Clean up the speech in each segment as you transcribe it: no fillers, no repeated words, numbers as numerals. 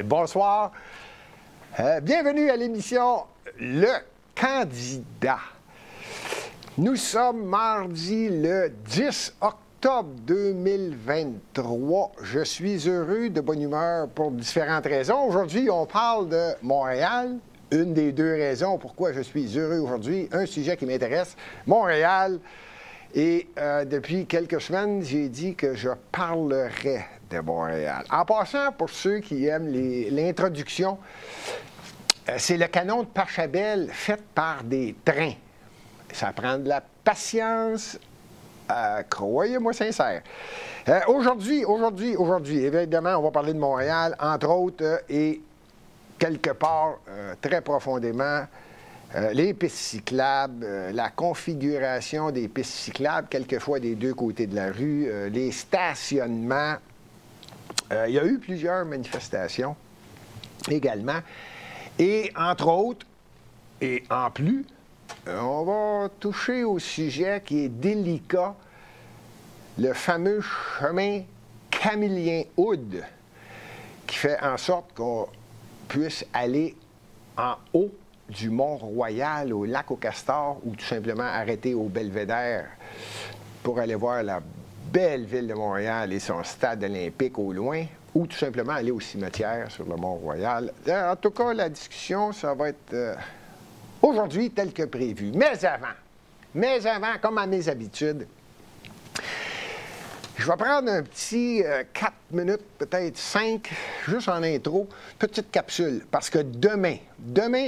Bonsoir. Bienvenue à l'émission Le Candidat. Nous sommes mardi le 10 octobre 2023. Je suis heureux, de bonne humeur pour différentes raisons. Aujourd'hui, on parle de Montréal. Une des deux raisons pourquoi je suis heureux aujourd'hui, un sujet qui m'intéresse, Montréal. Et depuis quelques semaines, j'ai dit que je parlerais de Montréal. En passant, pour ceux qui aiment l'introduction, c'est le canon de Pachelbel fait par des trains. Ça prend de la patience, croyez-moi sincère. Aujourd'hui, évidemment, on va parler de Montréal, entre autres, et quelque part, très profondément, les pistes cyclables, la configuration des pistes cyclables, quelquefois des deux côtés de la rue, les stationnements. Il y a eu plusieurs manifestations également. Et entre autres, et en plus, on va toucher au sujet qui est délicat, le fameux chemin Camillien-Hood, qui fait en sorte qu'on puisse aller en haut du Mont-Royal au lac aux Castors ou tout simplement arrêter au Belvédère pour aller voir la belle ville de Montréal et son stade olympique au loin, ou tout simplement aller au cimetière sur le Mont-Royal. En tout cas, la discussion, ça va être aujourd'hui tel que prévu. Mais avant, comme à mes habitudes, je vais prendre un petit 4 minutes, peut-être 5, juste en intro, petite capsule, parce que demain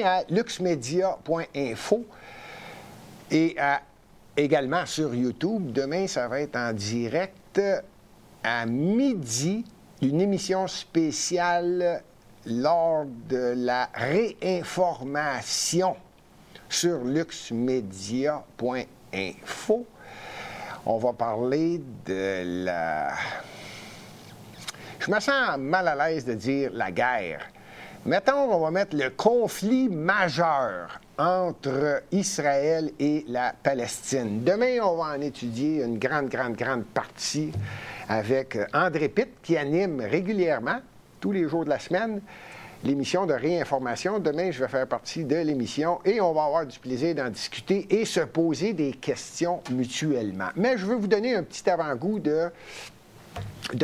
à luxmedia.info et également sur YouTube, demain, ça va être en direct à midi, une émission spéciale lors de la réinformation sur luxmedia.info. On va parler de la... Je me sens mal à l'aise de dire la guerre. Mettons, on va mettre le conflit majeur entre Israël et la Palestine. Demain, on va en étudier une grande partie avec André Pitt, qui anime régulièrement, tous les jours de la semaine, l'émission de réinformation. Demain, je vais faire partie de l'émission et on va avoir du plaisir d'en discuter et se poser des questions mutuellement. Mais je veux vous donner un petit avant-goût de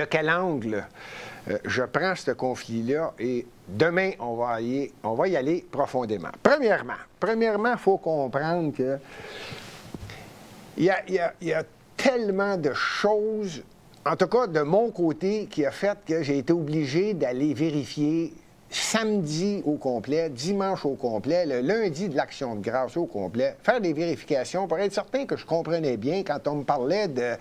quel angle je prends ce conflit-là et demain, on va y aller profondément. Premièrement, il faut comprendre que il y a tellement de choses, en tout cas de mon côté, qui a fait que j'ai été obligé d'aller vérifier samedi au complet, dimanche au complet, le lundi de l'Action de grâce au complet, faire des vérifications pour être certain que je comprenais bien quand on me parlait de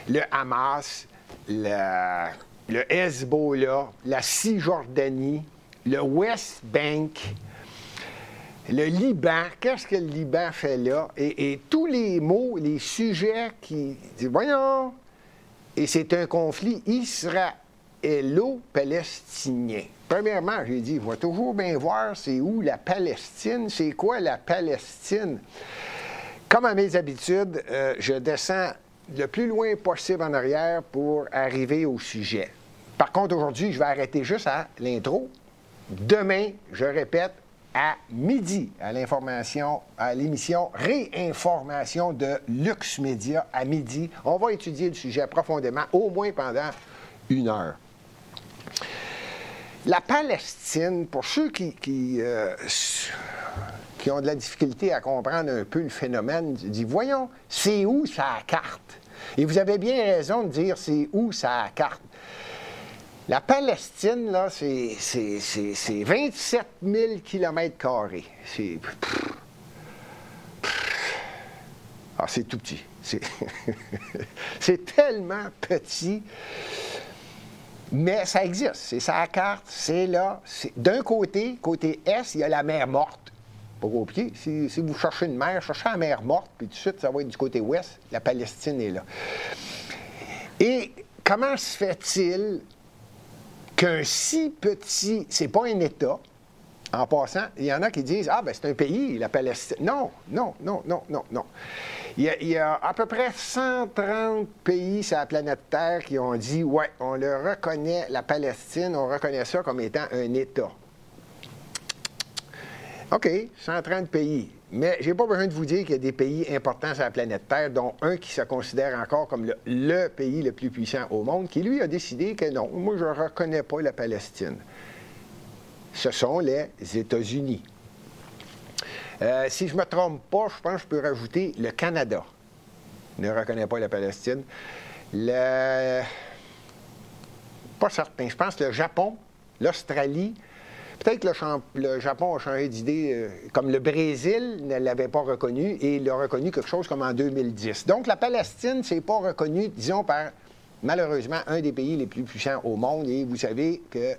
le Hamas, le Hezbollah, la Cisjordanie, le West Bank, le Liban. Qu'est-ce que le Liban fait là? Et tous les mots, les sujets qui disent, voyons, et c'est un conflit israélo-palestinien. Premièrement, j'ai dit, il va toujours bien voir c'est où la Palestine, c'est quoi la Palestine. Comme à mes habitudes, je descends le plus loin possible en arrière pour arriver au sujet. Par contre, aujourd'hui, je vais arrêter juste à l'intro. Demain, je répète, à midi, à l'émission Réinformation de Lux Média à midi, on va étudier le sujet profondément, au moins pendant 1 heure. La Palestine, pour ceux qui ont de la difficulté à comprendre un peu le phénomène, disent, voyons, c'est où sa carte? Et vous avez bien raison de dire c'est où sa carte. La Palestine, là, c'est 27 000 km². C'est tout petit. C'est tellement petit. Mais ça existe. C'est sa carte, c'est là. D'un côté Est, il y a la mer Morte. Pas compliqué. Si vous cherchez une mer, cherchez la mer Morte, puis tout de suite, ça va être du côté Ouest. La Palestine est là. Et comment se fait-il qu'un si petit... C'est pas un État, En passant, il y en a qui disent « Ah, ben c'est un pays, la Palestine. » Non, non, non, non, non, non. Il y a à peu près 130 pays sur la planète Terre qui ont dit « Ouais, on le reconnaît, la Palestine, on reconnaît ça comme étant un État. » OK, 130 pays. Mais je n'ai pas besoin de vous dire qu'il y a des pays importants sur la planète Terre, dont un qui se considère encore comme le pays le plus puissant au monde, qui lui a décidé que non, moi je ne reconnais pas la Palestine. Ce sont les États-Unis. Si je ne me trompe pas, je pense que je peux rajouter le Canada ne reconnaît pas la Palestine. Pas certain. Je pense que le Japon, l'Australie, peut-être que le Japon a changé d'idée, comme le Brésil ne l'avait pas reconnu et il a reconnu quelque chose comme en 2010. Donc la Palestine, c'est pas reconnu, disons, par malheureusement un des pays les plus puissants au monde. Et vous savez que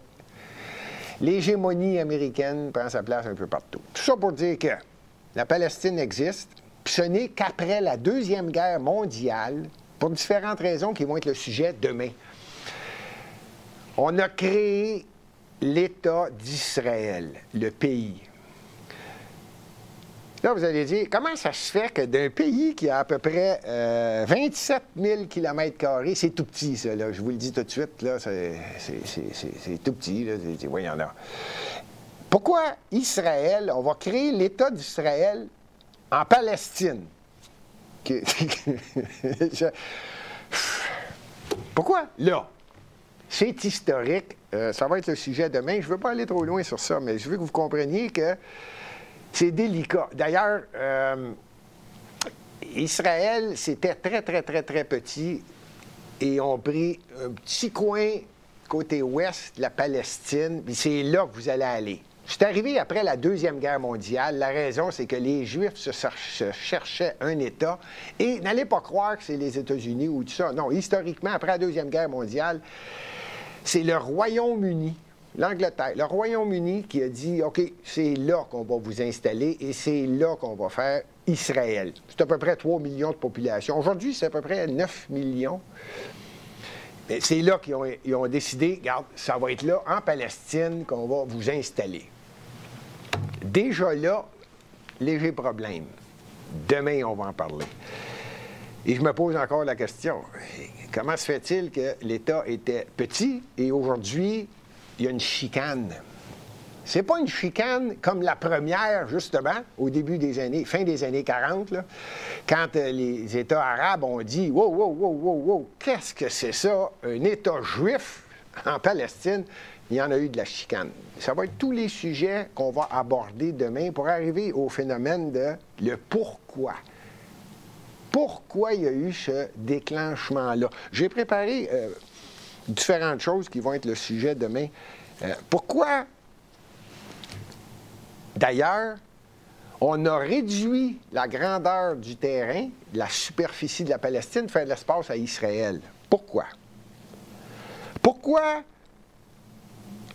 l'hégémonie américaine prend sa place un peu partout. Tout ça pour dire que la Palestine existe, puis ce n'est qu'après la Deuxième Guerre mondiale, pour différentes raisons qui vont être le sujet demain. On a créé l'État d'Israël, le pays. Là, vous allez dire, comment ça se fait que d'un pays qui a à peu près 27 000 km², c'est tout petit, ça, là, je vous le dis tout de suite, là, c'est tout petit, là, oui, il y en a. Pourquoi Israël, on va créer l'État d'Israël en Palestine? Pourquoi? Là, c'est historique, ça va être le sujet demain, je ne veux pas aller trop loin sur ça, mais je veux que vous compreniez que c'est délicat. D'ailleurs, Israël, c'était très, très, très, très petit et ont pris un petit coin côté ouest de la Palestine, puis c'est là que vous allez aller. C'est arrivé après la Deuxième Guerre mondiale. La raison, c'est que les Juifs se cherchaient un État. Et n'allez pas croire que c'est les États-Unis ou tout ça. Non, historiquement, après la Deuxième Guerre mondiale, c'est le Royaume-Uni, l'Angleterre, le Royaume-Uni qui a dit « OK, c'est là qu'on va vous installer et c'est là qu'on va faire Israël. » C'est à peu près 3 millions de population. Aujourd'hui, c'est à peu près 9 millions. Mais c'est là qu'ils ont décidé, regarde, ça va être là, en Palestine, qu'on va vous installer. Déjà là, léger problème. Demain, on va en parler. Et je me pose encore la question, comment se fait-il que l'État était petit et aujourd'hui, il y a une chicane? C'est pas une chicane comme la première, justement, au début des années, fin des années 40, là, quand les États arabes ont dit « Wow, wow, wow, wow, wow, qu'est-ce que c'est ça, un État juif en Palestine? » Il y en a eu de la chicane. Ça va être tous les sujets qu'on va aborder demain pour arriver au phénomène de le pourquoi. Pourquoi il y a eu ce déclenchement-là? J'ai préparé différentes choses qui vont être le sujet demain. Pourquoi, d'ailleurs, on a réduit la grandeur du terrain, la superficie de la Palestine, faire de l'espace à Israël? Pourquoi? Pourquoi,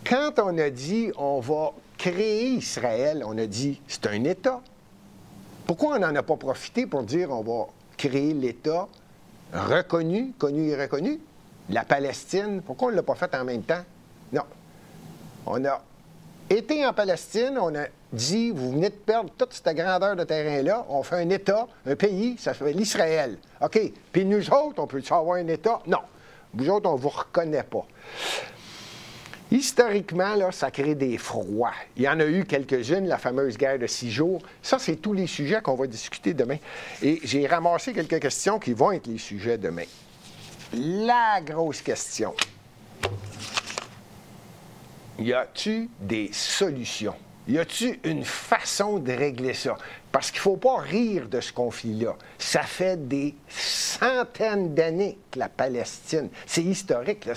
quand on a dit on va créer Israël, on a dit c'est un État? Pourquoi on n'en a pas profité pour dire on va créer l'État reconnu, connu et reconnu? La Palestine, pourquoi on ne l'a pas fait en même temps? Non. On a été en Palestine, on a dit, vous venez de perdre toute cette grandeur de terrain-là, on fait un État, un pays, ça s'appelle l'Israël. OK. Puis nous autres, on peut-tu avoir un État? Non. Vous autres, on ne vous reconnaît pas. Historiquement, là, ça crée des froids. Il y en a eu quelques-unes, la fameuse guerre de 6 jours. Ça, c'est tous les sujets qu'on va discuter demain. Et j'ai ramassé quelques questions qui vont être les sujets demain. La grosse question. Y a-t-il des solutions? Y a-t-il une façon de régler ça? Parce qu'il ne faut pas rire de ce conflit-là. Ça fait des centaines d'années que la Palestine... C'est historique, là.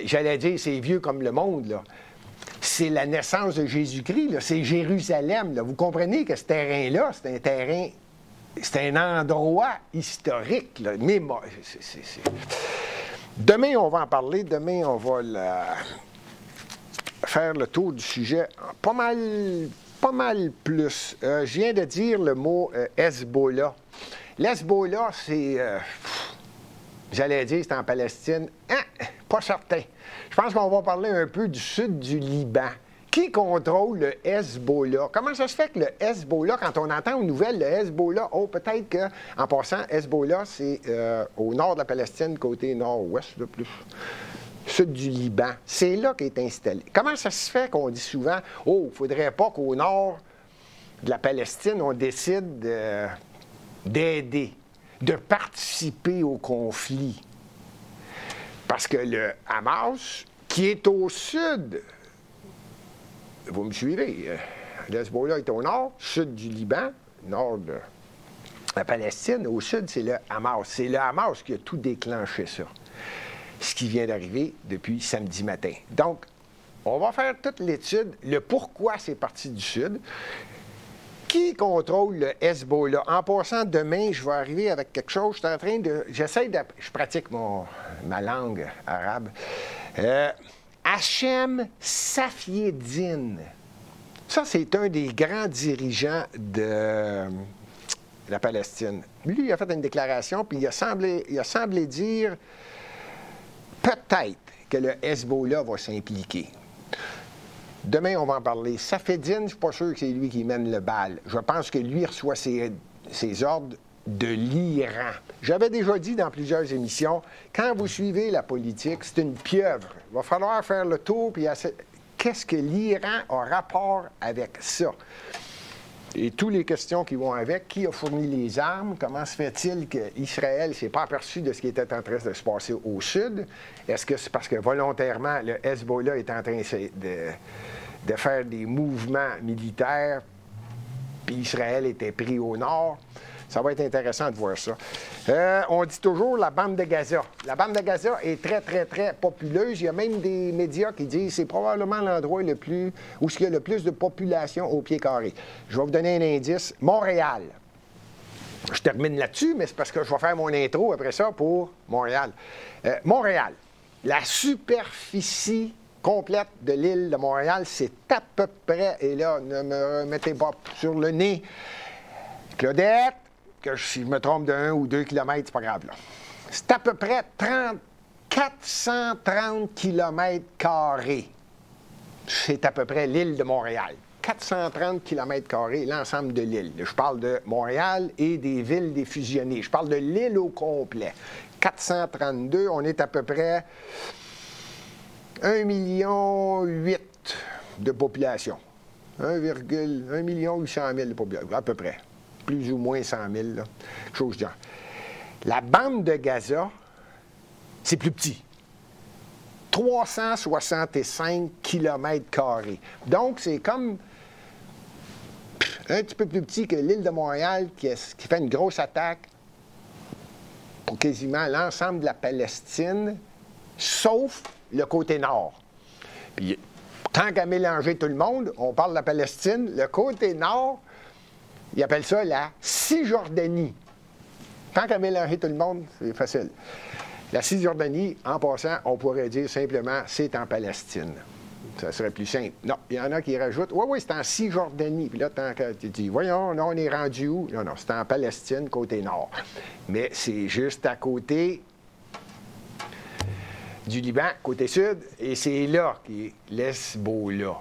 J'allais dire, c'est vieux comme le monde, là. C'est la naissance de Jésus-Christ, là. C'est Jérusalem, là. Vous comprenez que ce terrain-là, c'est un terrain... C'est un endroit historique, là. Mais demain, on va en parler. Demain, on va faire le tour du sujet pas mal plus. Je viens de dire le mot Hezbollah. L'Hezbollah, c'est... J'allais dire, c'est en Palestine. Pas certain. Je pense qu'on va parler un peu du sud du Liban. Qui contrôle le Hezbollah? Comment ça se fait que le Hezbollah, quand on entend aux nouvelles, le Hezbollah, oh, peut-être qu'en passant, Hezbollah, c'est au nord de la Palestine, côté nord-ouest, plus sud du Liban. C'est là qu'est installé. Comment ça se fait qu'on dit souvent, oh, il ne faudrait pas qu'au nord de la Palestine, on décide d'aider, de participer au conflit? Parce que le Hamas, qui est au sud, vous me suivez, le Hezbollah est au nord, sud du Liban, nord de la Palestine, au sud, c'est le Hamas. C'est le Hamas qui a tout déclenché ça, ce qui vient d'arriver depuis samedi matin. Donc, on va faire toute l'étude, le pourquoi c'est parti du sud. Qui contrôle le Hezbollah? En passant, demain, je vais arriver avec quelque chose. Je suis en train de... Je pratique ma langue arabe. Hachem Safieddine. Ça, c'est un des grands dirigeants de la Palestine. Lui, il a fait une déclaration, puis il a semblé dire peut-être que le Hezbollah va s'impliquer. Demain, on va en parler. Safieddine, je ne suis pas sûr que c'est lui qui mène le bal. Je pense que lui reçoit ses ordres de l'Iran. J'avais déjà dit dans plusieurs émissions, quand vous suivez la politique, c'est une pieuvre. Il va falloir faire le tour, puis qu'est-ce que l'Iran a rapport avec ça? Et toutes les questions qui vont avec, qui a fourni les armes? Comment se fait-il qu'Israël ne s'est pas aperçu de ce qui était en train de se passer au sud? Est-ce que c'est parce que volontairement, le Hezbollah est en train de faire des mouvements militaires, puis Israël était pris au nord? Ça va être intéressant de voir ça. On dit toujours la bande de Gaza. La bande de Gaza est très, très, très populeuse. Il y a même des médias qui disent que c'est probablement l'endroit où il y a le plus de population au pied carré. Je vais vous donner un indice. Montréal. Je termine là-dessus, mais c'est parce que je vais faire mon intro après ça pour Montréal. Montréal. La superficie complète de l'île de Montréal, c'est à peu près, et là, ne me remettez pas sur le nez, Claudette, que si je me trompe de 1 ou 2 kilomètres, c'est pas grave, là. C'est à peu près 430 kilomètres carrés. C'est à peu près l'île de Montréal. 430 kilomètres carrés, l'ensemble de l'île. Je parle de Montréal et des villes des fusionnés. Je parle de l'île au complet. 432, on est à peu près 1,8 million de population. 1,8 million de population, à peu près. Plus ou moins 100 000, là, quelque chose de genre. La bande de Gaza, c'est plus petit. 365 kilomètres carrés. Donc, c'est comme un petit peu plus petit que l'île de Montréal qui fait une grosse attaque pour quasiment l'ensemble de la Palestine, sauf le côté nord. Puis, tant qu'à mélanger tout le monde, on parle de la Palestine, le côté nord, ils appellent ça la Cisjordanie. Tant qu'à mélanger tout le monde, c'est facile. La Cisjordanie, en passant, on pourrait dire simplement, c'est en Palestine. Ça serait plus simple. Non, il y en a qui rajoutent, oui, c'est en Cisjordanie. Puis là, tant que tu dis, voyons, non, on est rendu où? Non, c'est en Palestine, côté nord. Mais c'est juste à côté du Liban, côté sud, et c'est là qui est l'Hezbollah,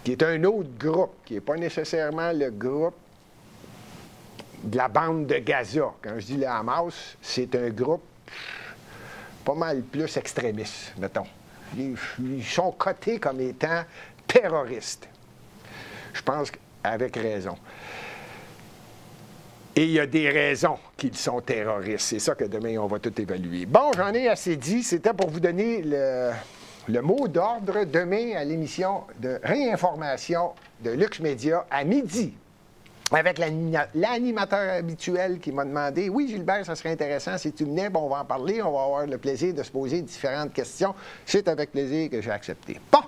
qui est un autre groupe, qui n'est pas nécessairement le groupe de la bande de Gaza. Quand je dis le Hamas, c'est un groupe pas mal plus extrémiste, mettons. Ils sont cotés comme étant terroristes. Je pense qu'avec raison. Et il y a des raisons qu'ils sont terroristes. C'est ça que demain, on va tout évaluer. Bon, j'en ai assez dit. C'était pour vous donner le mot d'ordre demain à l'émission de réinformation de Lux Média à midi. Avec l'animateur habituel qui m'a demandé, oui, Gilbert, ça serait intéressant si tu venais, bon, on va en parler, on va avoir le plaisir de se poser différentes questions. C'est avec plaisir que j'ai accepté. Bon,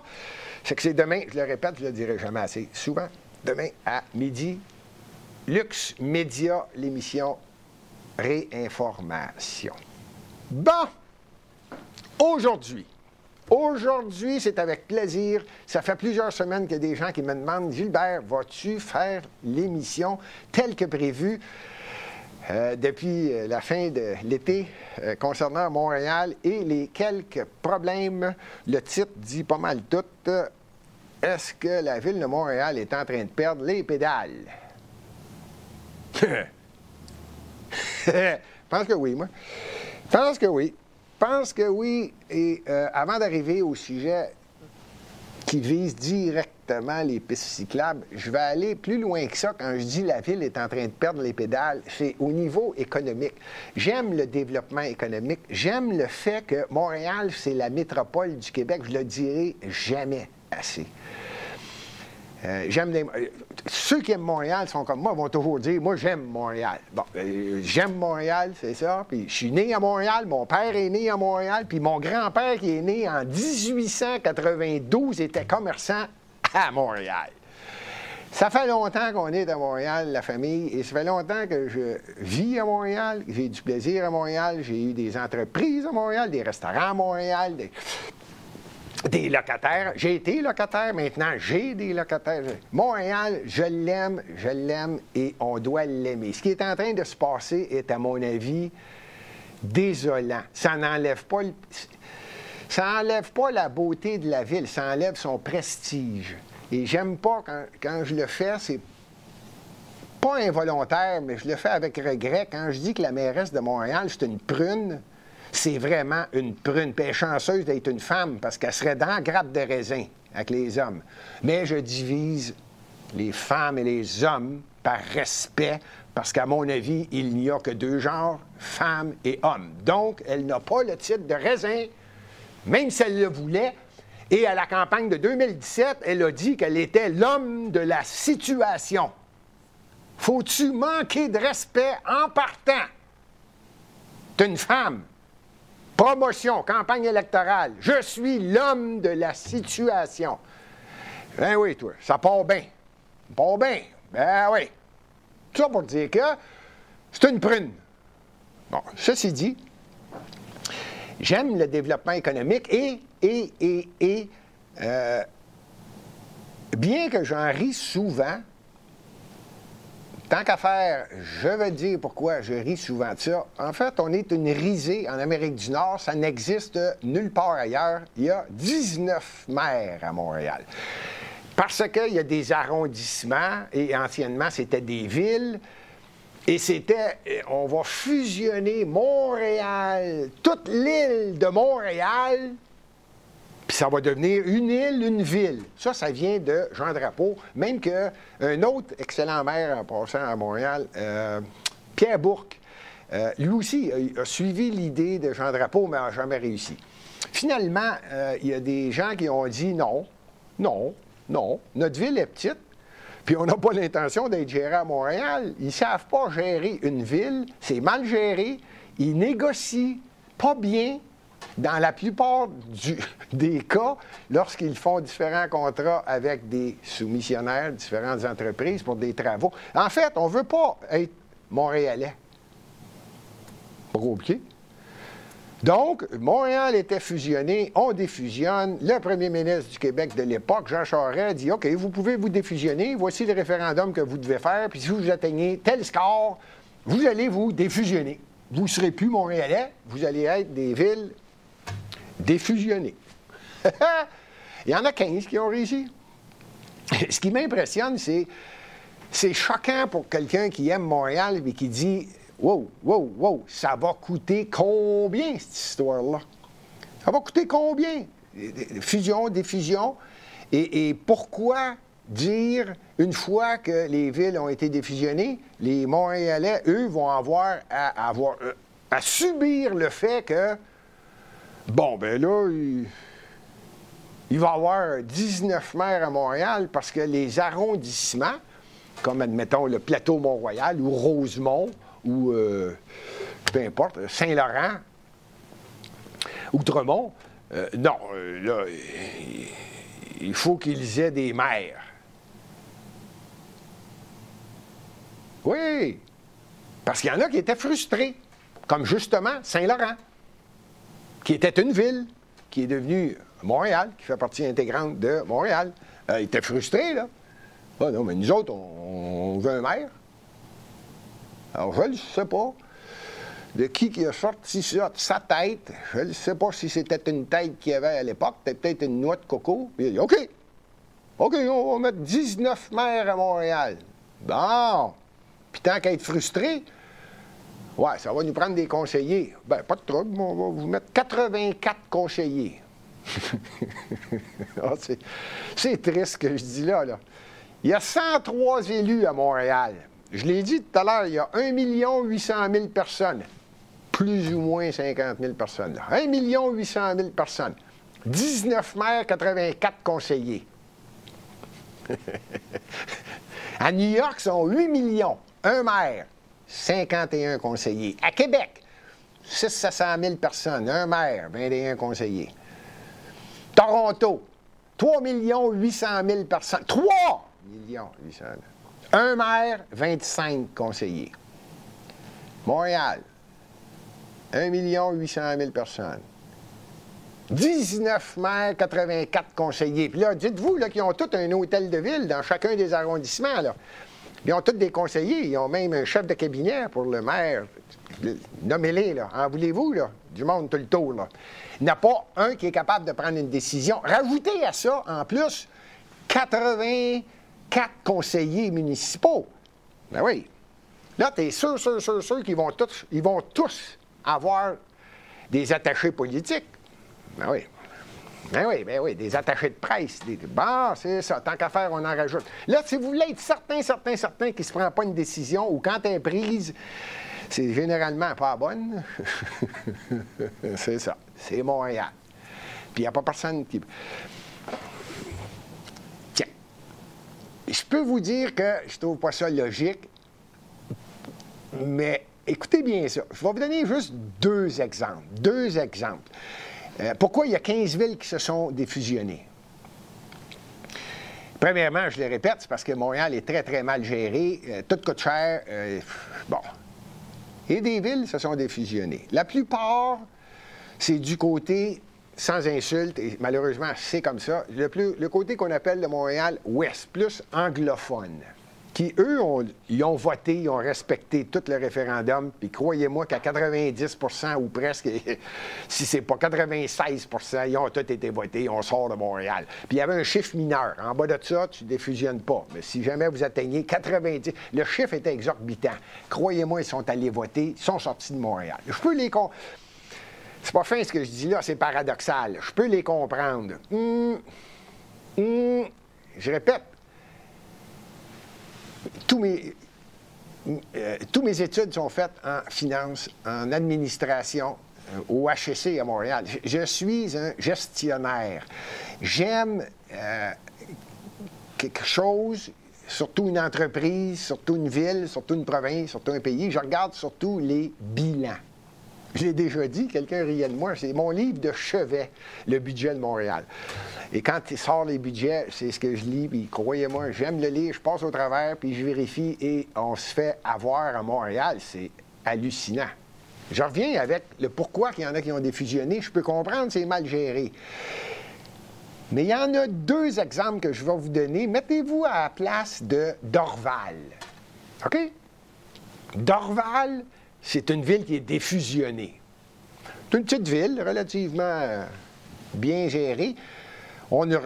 c'est que c'est demain, je le répète, je le dirai jamais assez souvent, demain à midi, Lux Média, l'émission Réinformation. Bon, aujourd'hui, c'est avec plaisir. Ça fait plusieurs semaines qu'il y a des gens qui me demandent, Gilbert, vas-tu faire l'émission telle que prévue depuis la fin de l'été concernant Montréal et les quelques problèmes? Le titre dit pas mal tout. est-ce que la Ville de Montréal est en train de perdre les pédales? Je pense que oui, moi. Je pense que oui. Je pense que oui. Et avant d'arriver au sujet qui vise directement les pistes cyclables, je vais aller plus loin que ça quand je dis la Ville est en train de perdre les pédales. C'est au niveau économique. J'aime le développement économique. J'aime le fait que Montréal, c'est la métropole du Québec. Je le dirai jamais assez. Ceux qui aiment Montréal sont comme moi, vont toujours dire, moi, j'aime Montréal. Bon, j'aime Montréal, c'est ça. Puis je suis né à Montréal, mon père est né à Montréal, puis mon grand-père qui est né en 1892 était commerçant à Montréal. Ça fait longtemps qu'on est à Montréal, la famille, et ça fait longtemps que je vis à Montréal, j'ai du plaisir à Montréal, j'ai eu des entreprises à Montréal, des restaurants à Montréal, des locataires. J'ai été locataire, maintenant j'ai des locataires. Montréal, je l'aime et on doit l'aimer. Ce qui est en train de se passer est, à mon avis, désolant. Ça n'enlève pas la beauté de la ville, ça enlève son prestige. Et j'aime pas quand je le fais, c'est pas involontaire, mais je le fais avec regret. Quand je dis que la mairesse de Montréal, c'est une prune, c'est vraiment une prune. Puis elle est chanceuse d'être une femme parce qu'elle serait dans la grappe de raisin avec les hommes. Mais je divise les femmes et les hommes par respect parce qu'à mon avis, il n'y a que deux genres, femmes et hommes. Donc, elle n'a pas le titre de raisin, même si elle le voulait. Et à la campagne de 2017, elle a dit qu'elle était l'homme de la situation. Faut-tu manquer de respect en partant? T'es une femme. Promotion, campagne électorale. Je suis l'homme de la situation. Ben oui, toi, ça part bien. Ça part bien. Ben oui. Tout ça pour dire que c'est une prune. Bon, ceci dit, j'aime le développement économique et bien que j'en ris souvent, tant qu'à faire, je vais dire pourquoi je ris souvent de ça. En fait, on est une risée en Amérique du Nord. Ça n'existe nulle part ailleurs. Il y a 19 maires à Montréal. Parce qu'il y a des arrondissements, et anciennement, c'était des villes. Et c'était, on va fusionner Montréal, toute l'île de Montréal, puis ça va devenir une île, une ville. Ça vient de Jean Drapeau, même qu'un autre excellent maire en passant à Montréal, Pierre Bourque, lui aussi a suivi l'idée de Jean Drapeau, mais n'a jamais réussi. Finalement, il y a des gens qui ont dit non, notre ville est petite, puis on n'a pas l'intention d'être géré à Montréal. Ils ne savent pas gérer une ville, c'est mal géré, ils négocient pas bien. Dans la plupart des cas, lorsqu'ils font différents contrats avec des soumissionnaires, différentes entreprises pour des travaux, en fait, on ne veut pas être montréalais. Pas compliqué. Donc, Montréal était fusionné, on défusionne. Le premier ministre du Québec de l'époque, Jean Charest, dit « OK, vous pouvez vous défusionner, voici le référendum que vous devez faire, puis si vous atteignez tel score, vous allez vous défusionner. Vous ne serez plus montréalais, vous allez être des villes défusionnées. » Il y en a 15 qui ont réussi. Ce qui m'impressionne, c'est choquant pour quelqu'un qui aime Montréal et qui dit « Wow, ça va coûter combien, cette histoire-là? Ça va coûter combien? Fusion, défusion. Et pourquoi dire, une fois que les villes ont été défusionnées, les Montréalais, eux, vont avoir à subir le fait que, bon, ben là, il va y avoir 19 maires à Montréal parce que les arrondissements, comme, admettons, le plateau Mont-Royal ou Rosemont, ou peu importe, Saint-Laurent, Outremont, non, là, il faut qu'ils aient des maires. Oui, parce qu'il y en a qui étaient frustrés, comme justement Saint-Laurent, qui était une ville, qui est devenue Montréal, qui fait partie intégrante de Montréal. Ils étaient frustrés, là. Ah non, mais nous autres, on veut un maire. Alors, je ne sais pas de qui a sorti ça de sa tête. Je ne sais pas si c'était une tête qu'il y avait à l'époque, peut-être une noix de coco. Puis il a dit, OK, OK, on va mettre 19 maires à Montréal. Bon. Puis tant qu'à être frustré, ouais, ça va nous prendre des conseillers. Ben, pas de trouble, on va vous mettre 84 conseillers. Ah, c'est triste ce que je dis là. Il y a 103 élus à Montréal. Je l'ai dit tout à l'heure, il y a 1 800 000 personnes. Plus ou moins 50 000 personnes. Là. 1 800 000 personnes. 19 maires, 84 conseillers. À New York, ils sont 8 millions. Un maire, 51 conseillers. À Québec, 700 000 personnes. Un maire, 21 conseillers. Toronto, 3 800 000 personnes. 3 800 000. Un maire, 25 conseillers. Montréal, 1 800 000 personnes. 19 maires, 84 conseillers. Puis là, dites-vous qu'ils ont tous un hôtel de ville dans chacun des arrondissements. Là. Ils ont tous des conseillers. Ils ont même un chef de cabinet pour le maire. Nommez-les, là. En voulez-vous, là? Du monde tout le tour, là. Il n'y en a pas un qui est capable de prendre une décision. Rajoutez à ça, en plus, 84 conseillers municipaux. Ben oui. Là, tu es sûr qu'ils vont tous avoir des attachés politiques. Ben oui. Ben oui, des attachés de presse. Bon, c'est ça, tant qu'à faire, on en rajoute. Là, si vous voulez être certain qu'il ne se prend pas une décision ou quand elle est prise, c'est généralement pas bonne. C'est ça, c'est Montréal. Puis il n'y a pas personne qui... Tiens, je peux vous dire que je trouve pas ça logique, mais écoutez bien ça. Je vais vous donner juste deux exemples. Pourquoi il y a 15 villes qui se sont défusionnées? Premièrement, je le répète, c'est parce que Montréal est très, très mal géré. Tout coûte cher. Bon. Et des villes se sont défusionnées. La plupart, c'est du côté, sans insulte, et malheureusement, c'est comme ça, le côté qu'on appelle de Montréal ouest, plus anglophone, qui, eux, ils ont voté, ils ont respecté tout le référendum, puis croyez-moi qu'à 90 ou presque, si c'est pas 96 ils ont tous été votés, on sort de Montréal. Puis il y avait un chiffre mineur. En bas de ça, tu ne défusionnes pas. Mais si jamais vous atteignez 90, le chiffre était exorbitant. Croyez-moi, ils sont allés voter, ils sont sortis de Montréal. Je peux les... C'est pas fin ce que je dis là, c'est paradoxal. Je peux les comprendre. Je répète, tous mes études sont faites en finance, en administration, au HEC à Montréal. Je suis un gestionnaire. J'aime quelque chose, surtout une entreprise, surtout une ville, surtout une province, surtout un pays. Je regarde surtout les bilans. Je l'ai déjà dit, quelqu'un riait de moi, c'est mon livre de chevet, le budget de Montréal. Et quand il sort les budgets, c'est ce que je lis, puis croyez-moi, j'aime le lire, je passe au travers, puis je vérifie, et on se fait avoir à Montréal. C'est hallucinant. Je reviens avec le pourquoi qu'il y en a qui ont défusionné. Je peux comprendre, c'est mal géré. Mais il y en a deux exemples que je vais vous donner. Mettez-vous à la place de Dorval. OK? Dorval, c'est une ville qui est défusionnée. C'est une petite ville, relativement bien gérée.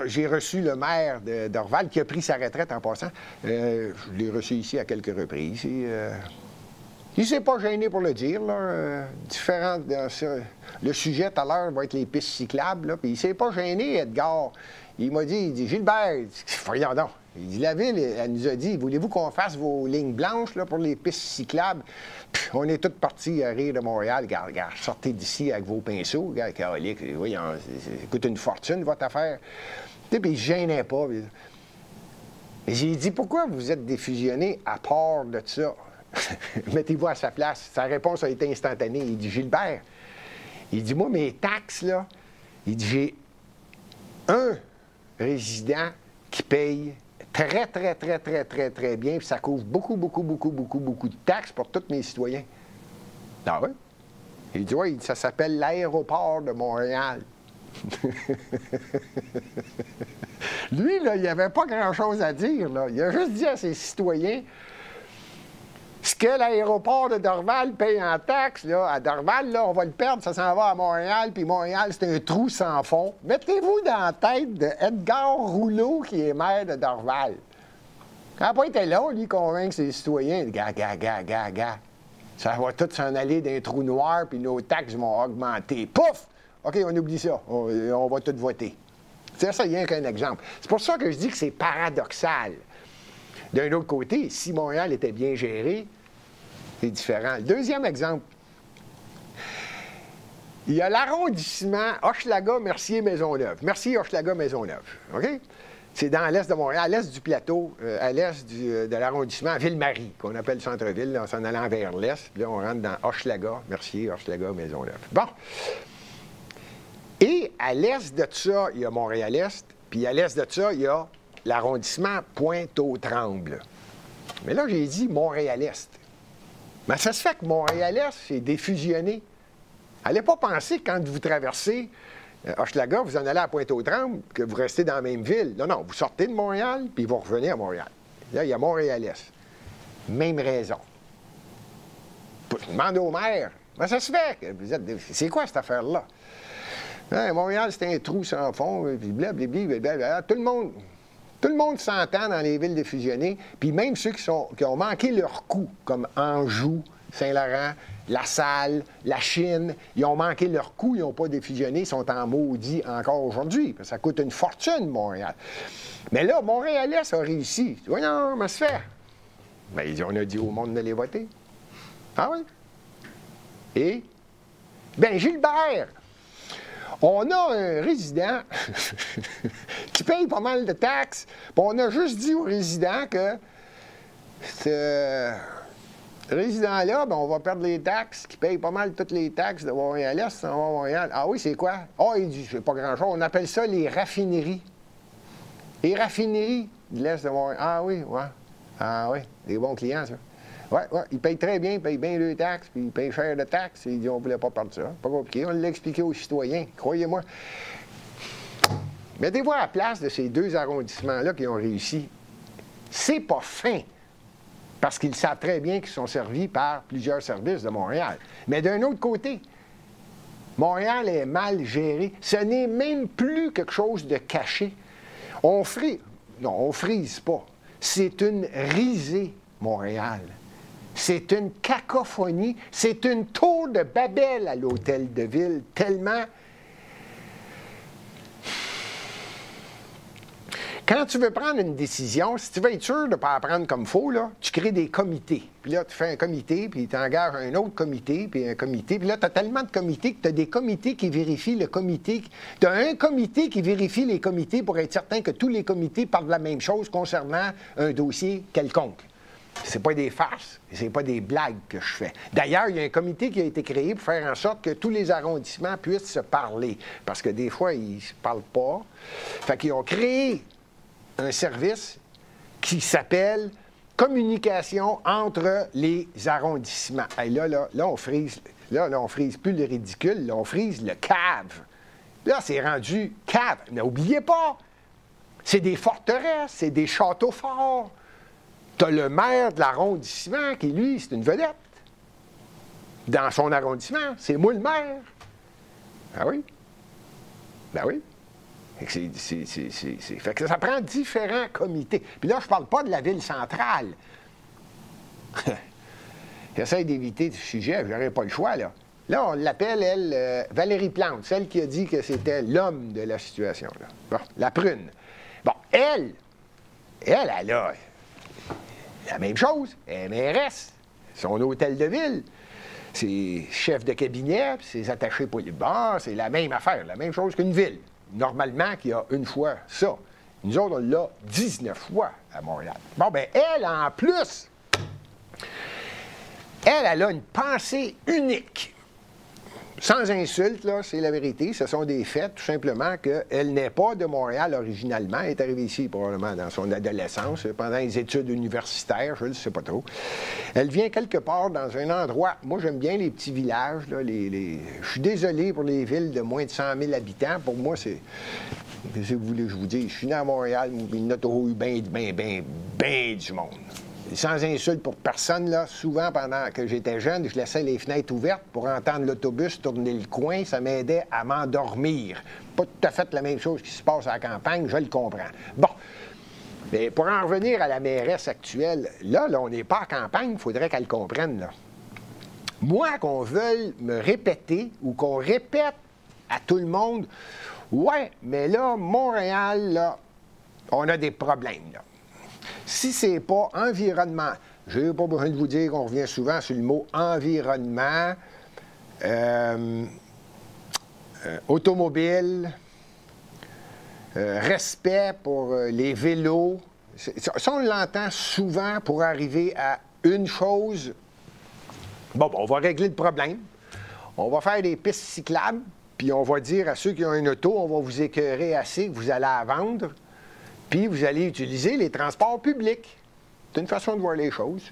J'ai reçu le maire d'Orval qui a pris sa retraite en passant. Je l'ai reçu ici à quelques reprises. Il ne s'est pas gêné pour le dire. Différent le sujet tout à l'heure va être les pistes cyclables. Là, puis il ne s'est pas gêné, Edgar. Il m'a dit, Gilbert, voyons donc. Il dit, la ville, elle nous a dit, voulez-vous qu'on fasse vos lignes blanches là, pour les pistes cyclables? Puis, on est tous partis à rire de Montréal. Regarde, sortez d'ici avec vos pinceaux. Regarde, Caroline, voyons, ça coûte une fortune, votre affaire. Puis, il ne se gênait pas. Et j'ai dit, pourquoi vous êtes défusionnés à part de ça? Mettez-vous à sa place. Sa réponse a été instantanée. Il dit, Gilbert, il dit, moi, mes taxes, là, il dit, j'ai un résident qui paye très, très, très, très, très, très bien, puis ça couvre beaucoup de taxes pour tous mes citoyens. Ah oui? Il dit, oui, ça s'appelle l'aéroport de Montréal. Lui, là, il n'avait pas grand-chose à dire, là. Il a juste dit à ses citoyens, Ce que l'aéroport de Dorval paye en taxes, là, à Dorval, là, on va le perdre, ça s'en va à Montréal, puis Montréal, c'est un trou sans fond. Mettez-vous dans la tête de Edgar Rouleau, qui est maire de Dorval. Ça n'a pas été long, lui, convaincre ses citoyens. Gars. Ça va tout s'en aller d'un trou noir, puis nos taxes vont augmenter. Pouf! OK, on oublie ça. On va tout voter. C'est ça, rien qu'un exemple. C'est pour ça que je dis que c'est paradoxal. D'un autre côté, si Montréal était bien géré, c'est différent. Le deuxième exemple, il y a l'arrondissement Hochelaga, Mercier, Maisonneuve. Mercier, Hochelaga, Maisonneuve. OK? C'est dans l'est de Montréal, à l'est du plateau, à l'est de l'arrondissement Ville-Marie, qu'on appelle centre-ville, en s'en allant vers l'est. Puis là, on rentre dans Hochelaga, Mercier, Hochelaga, Maisonneuve. Bon. Et à l'est de ça, il y a Montréal-Est, puis à l'est de ça, il y a l'arrondissement Pointe-aux-Trembles. Mais là, j'ai dit Montréal-Est. Mais ça se fait que Montréal-Est, c'est défusionné. Allez pas penser que quand vous traversez Hochelaga, vous en allez à Pointe-aux-Trembles, que vous restez dans la même ville. Non, vous sortez de Montréal, puis vous revenez à Montréal. Là, il y a Montréal-Est. Même raison. Je demande au maire, mais ça se fait. C'est quoi cette affaire-là? Hein, Montréal, c'est un trou sans fond, puis blablabla. Tout le monde s'entend dans les villes défusionnées, puis même ceux qui ont manqué leur coup, comme Anjou, Saint-Laurent, La Salle, la Chine, ils ont manqué leur coup, ils n'ont pas défusionné, ils sont en maudit encore aujourd'hui. Ça coûte une fortune, Montréal. Mais là, Montréal-Est a réussi. Oui, non, mais c'est fait. Bien, on a dit au monde d'aller voter. Ah oui? Et? Bien, Gilbert, on a un résident qui paye pas mal de taxes, puis on a juste dit aux résidents que ce résident-là, ben, on va perdre les taxes, qui paye pas mal toutes les taxes de Montréal-Est, ça va à Montréal. Ah oui, c'est quoi? Ah, il dit, c'est pas grand-chose. On appelle ça les raffineries. Les raffineries de l'Est de Montréal. Ah oui, ouais. Ah oui, des bons clients, ça. Oui, ils payent très bien, ils payent bien les taxes, puis ils payent cher de taxes. Ils disent, on ne voulait pas perdre ça. Pas compliqué. On l'a expliqué aux citoyens, croyez-moi. Mettez-vous à la place de ces deux arrondissements-là qui ont réussi. C'est pas fin, parce qu'ils savent très bien qu'ils sont servis par plusieurs services de Montréal. Mais d'un autre côté, Montréal est mal géré. Ce n'est même plus quelque chose de caché. On frise. Non, on frise pas. C'est une risée, Montréal. C'est une cacophonie. C'est une tour de Babel à l'hôtel de ville, tellement... Quand tu veux prendre une décision, si tu veux être sûr de ne pas la prendre comme il faut, là, tu crées des comités. Puis là, tu fais un comité, puis tu engages un autre comité, puis un comité. Puis là, tu as tellement de comités que tu as des comités qui vérifient le comité. Tu as un comité qui vérifie les comités pour être certain que tous les comités parlent de la même chose concernant un dossier quelconque. C'est pas des farces, c'est pas des blagues que je fais. D'ailleurs, il y a un comité qui a été créé pour faire en sorte que tous les arrondissements puissent se parler. Parce que des fois, ils ne se parlent pas. Fait qu'ils ont créé un service qui s'appelle communication entre les arrondissements. Et là, on frise. Là, on frise plus le ridicule, là, on frise le cave. Là, c'est rendu cave. Mais n'oubliez pas, c'est des forteresses, c'est des châteaux forts. Tu as le maire de l'arrondissement qui, lui, c'est une vedette. Dans son arrondissement, c'est moi le maire. Ah oui? Ben oui. Fait que ça prend différents comités. Puis là, je ne parle pas de la ville centrale. J'essaie d'éviter ce sujet, je n'aurais pas le choix, là. Là, on l'appelle, elle, Valérie Plante, celle qui a dit que c'était l'homme de la situation, là. Bon, la prune. Bon, elle a la même chose, elle est mairesse, son hôtel de ville, ses chefs de cabinet, ses attachés polybars, c'est la même affaire, la même chose qu'une ville. Normalement, qu'il y a une fois ça. Nous autres, on l'a 19 fois à Montréal. Bon, bien, elle, en plus, elle a une pensée unique. Sans insulte, là, c'est la vérité. Ce sont des faits, tout simplement, qu'elle n'est pas de Montréal originalement. Elle est arrivée ici, probablement, dans son adolescence, pendant les études universitaires, je ne sais pas trop. Elle vient quelque part dans un endroit... Moi, j'aime bien les petits villages, là, je suis désolé pour les villes de moins de 100 000 habitants. Pour moi, c'est... Qu'est-ce que vous voulez que je vous dise? Je suis né à Montréal, il y en a toujours eu bien du monde. sans insulte pour personne, là, souvent pendant que j'étais jeune, je laissais les fenêtres ouvertes pour entendre l'autobus tourner le coin. Ça m'aidait à m'endormir. Pas tout à fait la même chose qui se passe à la campagne, je le comprends. Bon. Mais pour en revenir à la mairesse actuelle, là on n'est pas à campagne, il faudrait qu'elle comprenne, là. Moi, qu'on veuille me répéter ou qu'on répète à tout le monde, ouais, mais là, Montréal, là, on a des problèmes, là. Si c'est pas environnement, je n'ai pas besoin de vous dire qu'on revient souvent sur le mot environnement, automobile, respect pour les vélos. Ça, on l'entend souvent pour arriver à une chose. Bon, on va régler le problème. On va faire des pistes cyclables, puis on va dire à ceux qui ont une auto, on va vous écœurer assez que vous allez la vendre, puis vous allez utiliser les transports publics. C'est une façon de voir les choses.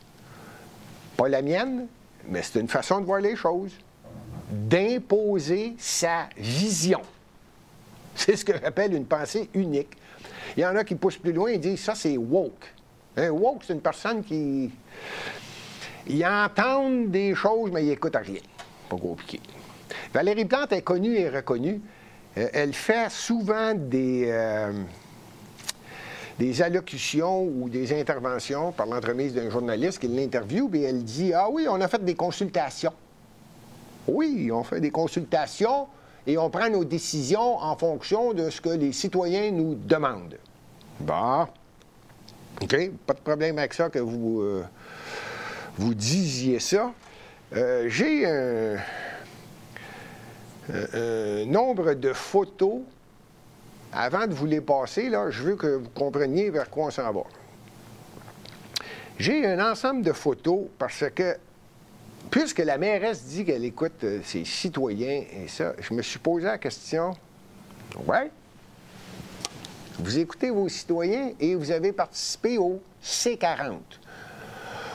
Pas la mienne, mais c'est une façon de voir les choses. D'imposer sa vision. C'est ce que j'appelle une pensée unique. Il y en a qui poussent plus loin et disent ça, c'est woke. Un woke, c'est une personne qui. Ils entendent des choses, mais ils n'écoutent rien. Pas compliqué. Valérie Plante est connue et reconnue. Elle fait souvent des allocutions ou des interventions par l'entremise d'un journaliste qui l'interviewe, et elle dit « Ah oui, on a fait des consultations. » Oui, on fait des consultations et on prend nos décisions en fonction de ce que les citoyens nous demandent. Bon. OK, pas de problème avec ça que vous disiez ça. J'ai un nombre de photos. Avant de vous les passer, là, je veux que vous compreniez vers quoi on s'en va. J'ai un ensemble de photos parce que, puisque la mairesse dit qu'elle écoute ses citoyens et ça, je me suis posé la question, ouais, vous écoutez vos citoyens et vous avez participé au C40,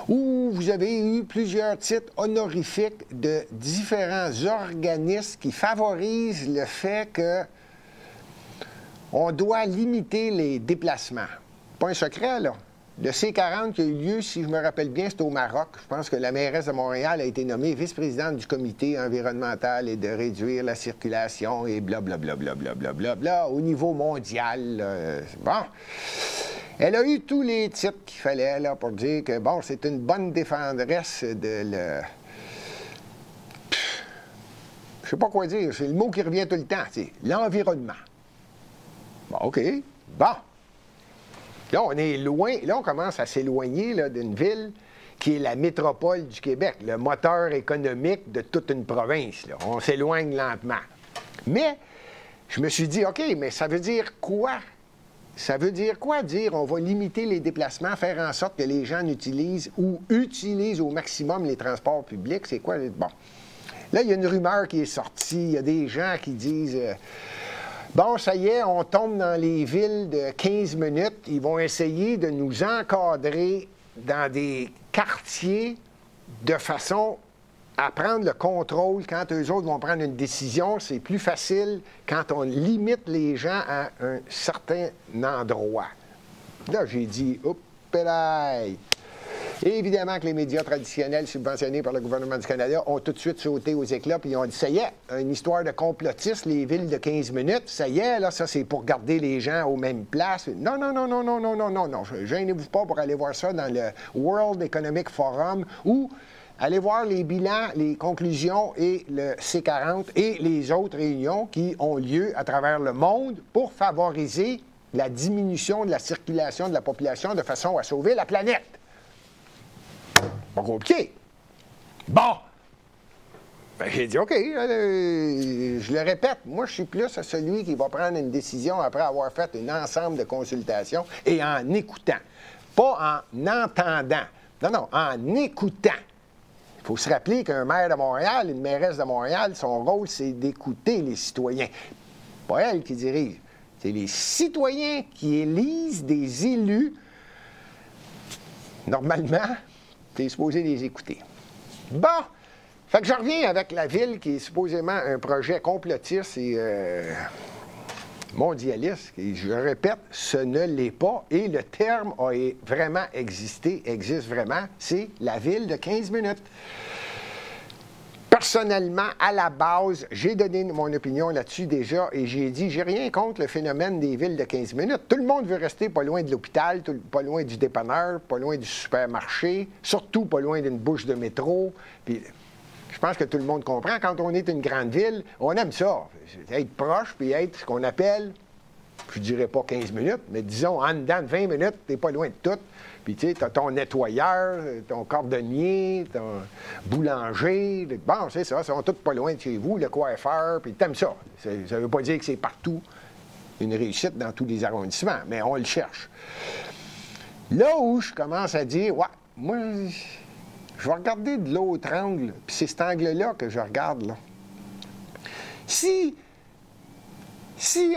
où vous avez eu plusieurs titres honorifiques de différents organismes qui favorisent le fait que on doit limiter les déplacements. Pas un secret, là. Le C40 qui a eu lieu, si je me rappelle bien, c'est au Maroc. Je pense que la mairesse de Montréal a été nommée vice-présidente du comité environnemental et de réduire la circulation et blablabla, blablabla, au niveau mondial. Bon. Elle a eu tous les titres qu'il fallait là, pour dire que, bon, c'est une bonne défendresse de le... Je sais pas quoi dire, c'est le mot qui revient tout le temps, c'est l'environnement. Bon, OK. Bon. Là, on est loin. Là, on commence à s'éloigner d'une ville qui est la métropole du Québec, le moteur économique de toute une province. Là. On s'éloigne lentement. Mais, je me suis dit, OK, mais ça veut dire quoi? Ça veut dire quoi dire on va limiter les déplacements, faire en sorte que les gens utilisent ou utilisent au maximum les transports publics? C'est quoi? Bon. Là, il y a une rumeur qui est sortie. Il y a des gens qui disent... Bon, ça y est, on tombe dans les villes de 15 minutes. Ils vont essayer de nous encadrer dans des quartiers de façon à prendre le contrôle. Quand eux autres vont prendre une décision, c'est plus facile quand on limite les gens à un certain endroit. Là, j'ai dit, oups, pélaille! Et évidemment que les médias traditionnels subventionnés par le gouvernement du Canada ont tout de suite sauté aux éclats puis ils ont dit, ça y est, une histoire de complotistes, les villes de 15 minutes, ça y est, là, ça c'est pour garder les gens aux mêmes places. Non, non, non, non, non, non, non, non, non. Gênez-vous pas pour aller voir ça dans le World Economic Forum ou allez voir les bilans, les conclusions et le C40 et les autres réunions qui ont lieu à travers le monde pour favoriser la diminution de la circulation de la population de façon à sauver la planète. Pas compliqué. Bon. Ben, j'ai dit, OK, je le répète, moi, je suis plus à celui qui va prendre une décision après avoir fait un ensemble de consultations et en écoutant. Pas en entendant. Non, non, en écoutant. Il faut se rappeler qu'un maire de Montréal, une mairesse de Montréal, son rôle, c'est d'écouter les citoyens. Pas elle qui dirige. C'est les citoyens qui élisent des élus. Normalement, tu es supposé les écouter. Bon, fait que je reviens avec la ville qui est supposément un projet complotiste et mondialiste. Et je répète, ce ne l'est pas. Et le terme a vraiment existé, existe vraiment. C'est la ville de 15 minutes. Personnellement, à la base, j'ai donné mon opinion là-dessus déjà et j'ai dit, j'ai rien contre le phénomène des villes de 15 minutes. Tout le monde veut rester pas loin de l'hôpital, pas loin du dépanneur, pas loin du supermarché, surtout pas loin d'une bouche de métro. Puis, je pense que tout le monde comprend. Quand on est une grande ville, on aime ça. Être proche, puis être ce qu'on appelle, je ne dirais pas 15 minutes, mais disons, en dedans de 20 minutes, tu n'es pas loin de tout. Puis, tu sais, tu as ton nettoyeur, ton cordonnier, ton boulanger. Bon, c'est ça, ils sont tous pas loin de chez vous, le coiffeur, puis tu aimes ça. Ça ne veut pas dire que c'est partout une réussite dans tous les arrondissements, mais on le cherche. Là où je commence à dire, ouais, moi, je vais regarder de l'autre angle, puis c'est cet angle-là que je regarde, là. Si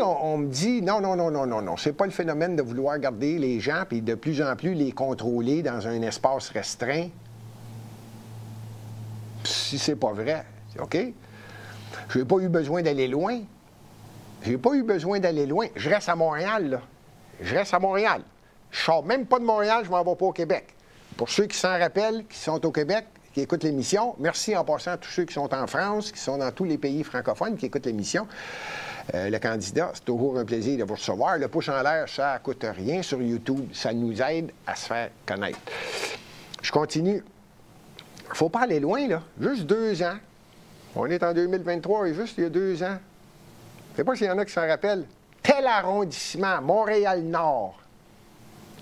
on me dit non, c'est pas le phénomène de vouloir garder les gens puis de plus en plus les contrôler dans un espace restreint, si c'est pas vrai, OK? Je n'ai pas eu besoin d'aller loin. J'ai pas eu besoin d'aller loin. Je reste à Montréal, là. Je reste à Montréal. Je sors même pas de Montréal, je m'en vais pas au Québec. Pour ceux qui s'en rappellent, qui sont au Québec, qui écoutent l'émission, merci en passant à tous ceux qui sont en France, qui sont dans tous les pays francophones, qui écoutent l'émission. Le candidat, c'est toujours un plaisir de vous recevoir. Le pouce en l'air, ça ne coûte rien sur YouTube. Ça nous aide à se faire connaître. Je continue. Il ne faut pas aller loin, là. Juste 2 ans. On est en 2023 et juste il y a 2 ans. Je ne sais pas s'il y en a qui s'en rappellent. Tel arrondissement, Montréal-Nord.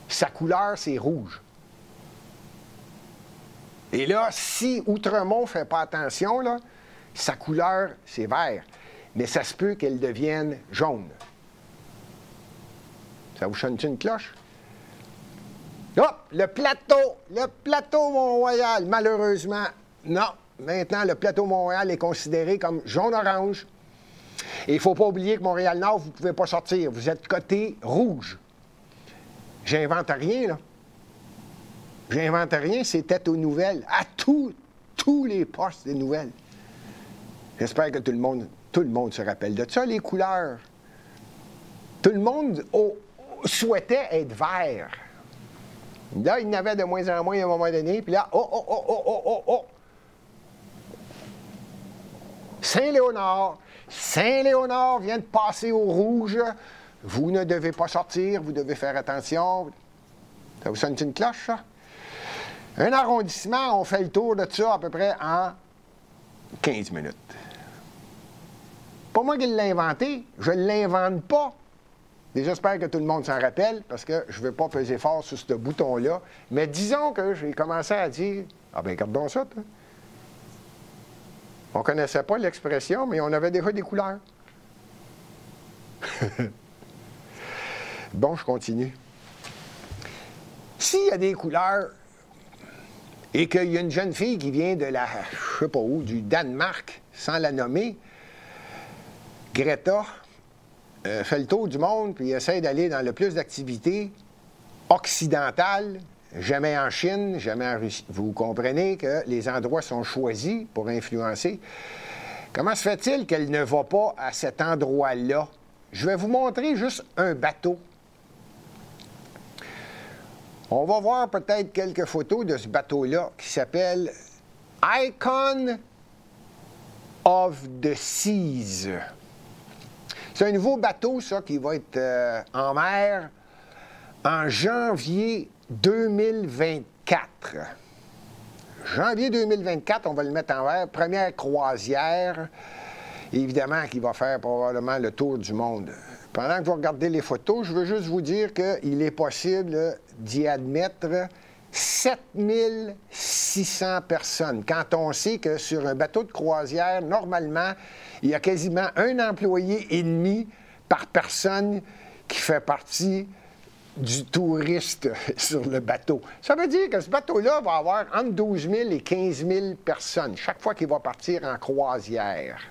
Sa couleur, c'est rouge. Et là, si Outremont ne fait pas attention, là, sa couleur, c'est vert. Mais ça se peut qu'elle devienne jaune. Ça vous sonne une cloche? Hop, le plateau Mont-Royal, malheureusement, non. Maintenant, le plateau Mont-Royal est considéré comme jaune-orange. Et il ne faut pas oublier que Montréal-Nord, vous ne pouvez pas sortir. Vous êtes côté rouge. J'invente rien, là. J'invente rien, c'était aux nouvelles, à tous les postes des nouvelles. J'espère que tout le monde se rappelle de ça, les couleurs. Tout le monde souhaitait être vert. Là, il y en avait de moins en moins à un moment donné, puis là, oh! Saint-Léonard vient de passer au rouge. Vous ne devez pas sortir, vous devez faire attention. Ça vous sonne une cloche, ça? Un arrondissement, on fait le tour de ça à peu près en 15 minutes. Pas moi qui l'ai inventé, je ne l'invente pas. Et j'espère que tout le monde s'en rappelle, parce que je ne veux pas peser fort sur ce bouton-là. Mais disons que j'ai commencé à dire, ah ben gardons ça, toi. On ne connaissait pas l'expression, mais on avait déjà des couleurs. Bon, je continue. S'il y a des couleurs et qu'il y a une jeune fille qui vient de la, je sais pas où, du Danemark, sans la nommer, Greta, fait le tour du monde puis essaie d'aller dans le plus d'activités occidentales, jamais en Chine, jamais en Russie. Vous comprenez que les endroits sont choisis pour influencer. Comment se fait-il qu'elle ne va pas à cet endroit-là? Je vais vous montrer juste un bateau. On va voir peut-être quelques photos de ce bateau-là qui s'appelle Icon of the Seas. C'est un nouveau bateau, ça, qui va être en mer en janvier 2024. Janvier 2024, on va le mettre en mer. Première croisière, évidemment, qui va faire probablement le tour du monde. Pendant que vous regardez les photos, je veux juste vous dire qu'il est possible d'y admettre 7600 personnes. Quand on sait que sur un bateau de croisière, normalement, il y a quasiment un employé et demi par personne qui fait partie du touriste sur le bateau. Ça veut dire que ce bateau-là va avoir entre 12 000 et 15 000 personnes chaque fois qu'il va partir en croisière.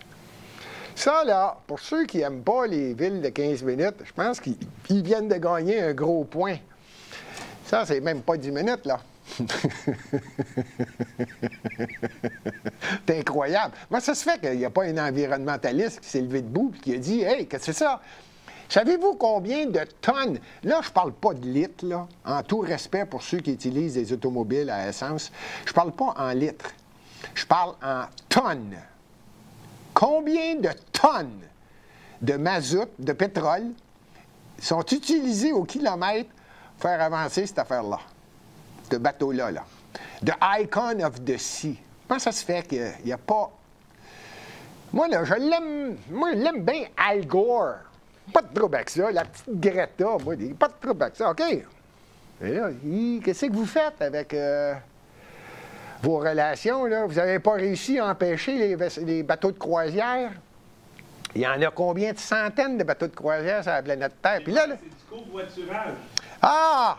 Ça, là, pour ceux qui n'aiment pas les villes de 15 minutes, je pense qu'ils viennent de gagner un gros point. Ça, c'est même pas 10 minutes, là. C'est incroyable. Moi, ça se fait qu'il n'y a pas un environnementaliste qui s'est levé debout et qui a dit « Hey, qu'est-ce que c'est ça? Savez-vous combien de tonnes? Là, je ne parle pas de litres, là, en tout respect pour ceux qui utilisent des automobiles à essence. Je ne parle pas en litres. Je parle en tonnes. Combien de tonnes de mazout, de pétrole, sont utilisés au kilomètre pour faire avancer cette affaire-là, ce bateau-là, là? The Icon of the Sea. Comment ça se fait qu'il n'y a pas... Moi, là, je l'aime bien, Al Gore. Pas de trouble avec ça. La petite Greta, moi, pas de trouble avec ça. OK. Et là, qu'est-ce que vous faites avec vos relations, là? Vous n'avez pas réussi à empêcher les bateaux de croisière? Il y en a combien de centaines de bateaux de croisière sur la planète Terre? Puis là, c'est du covoiturage. Ah!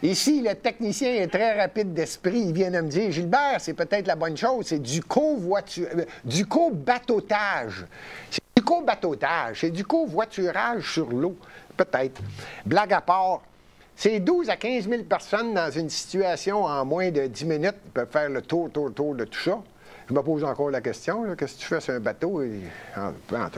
Ici, le technicien est très rapide d'esprit. Il vient de me dire, Gilbert, c'est peut-être la bonne chose, c'est du cobateautage. C'est du cobateautage, c'est du covoiturage sur l'eau. Peut-être. Blague à part, c'est 12 à 15 000 personnes dans une situation en moins de 10 minutes qui peuvent faire le tour de tout ça. Je me pose encore la question, qu'est-ce que tu fais sur un bateau?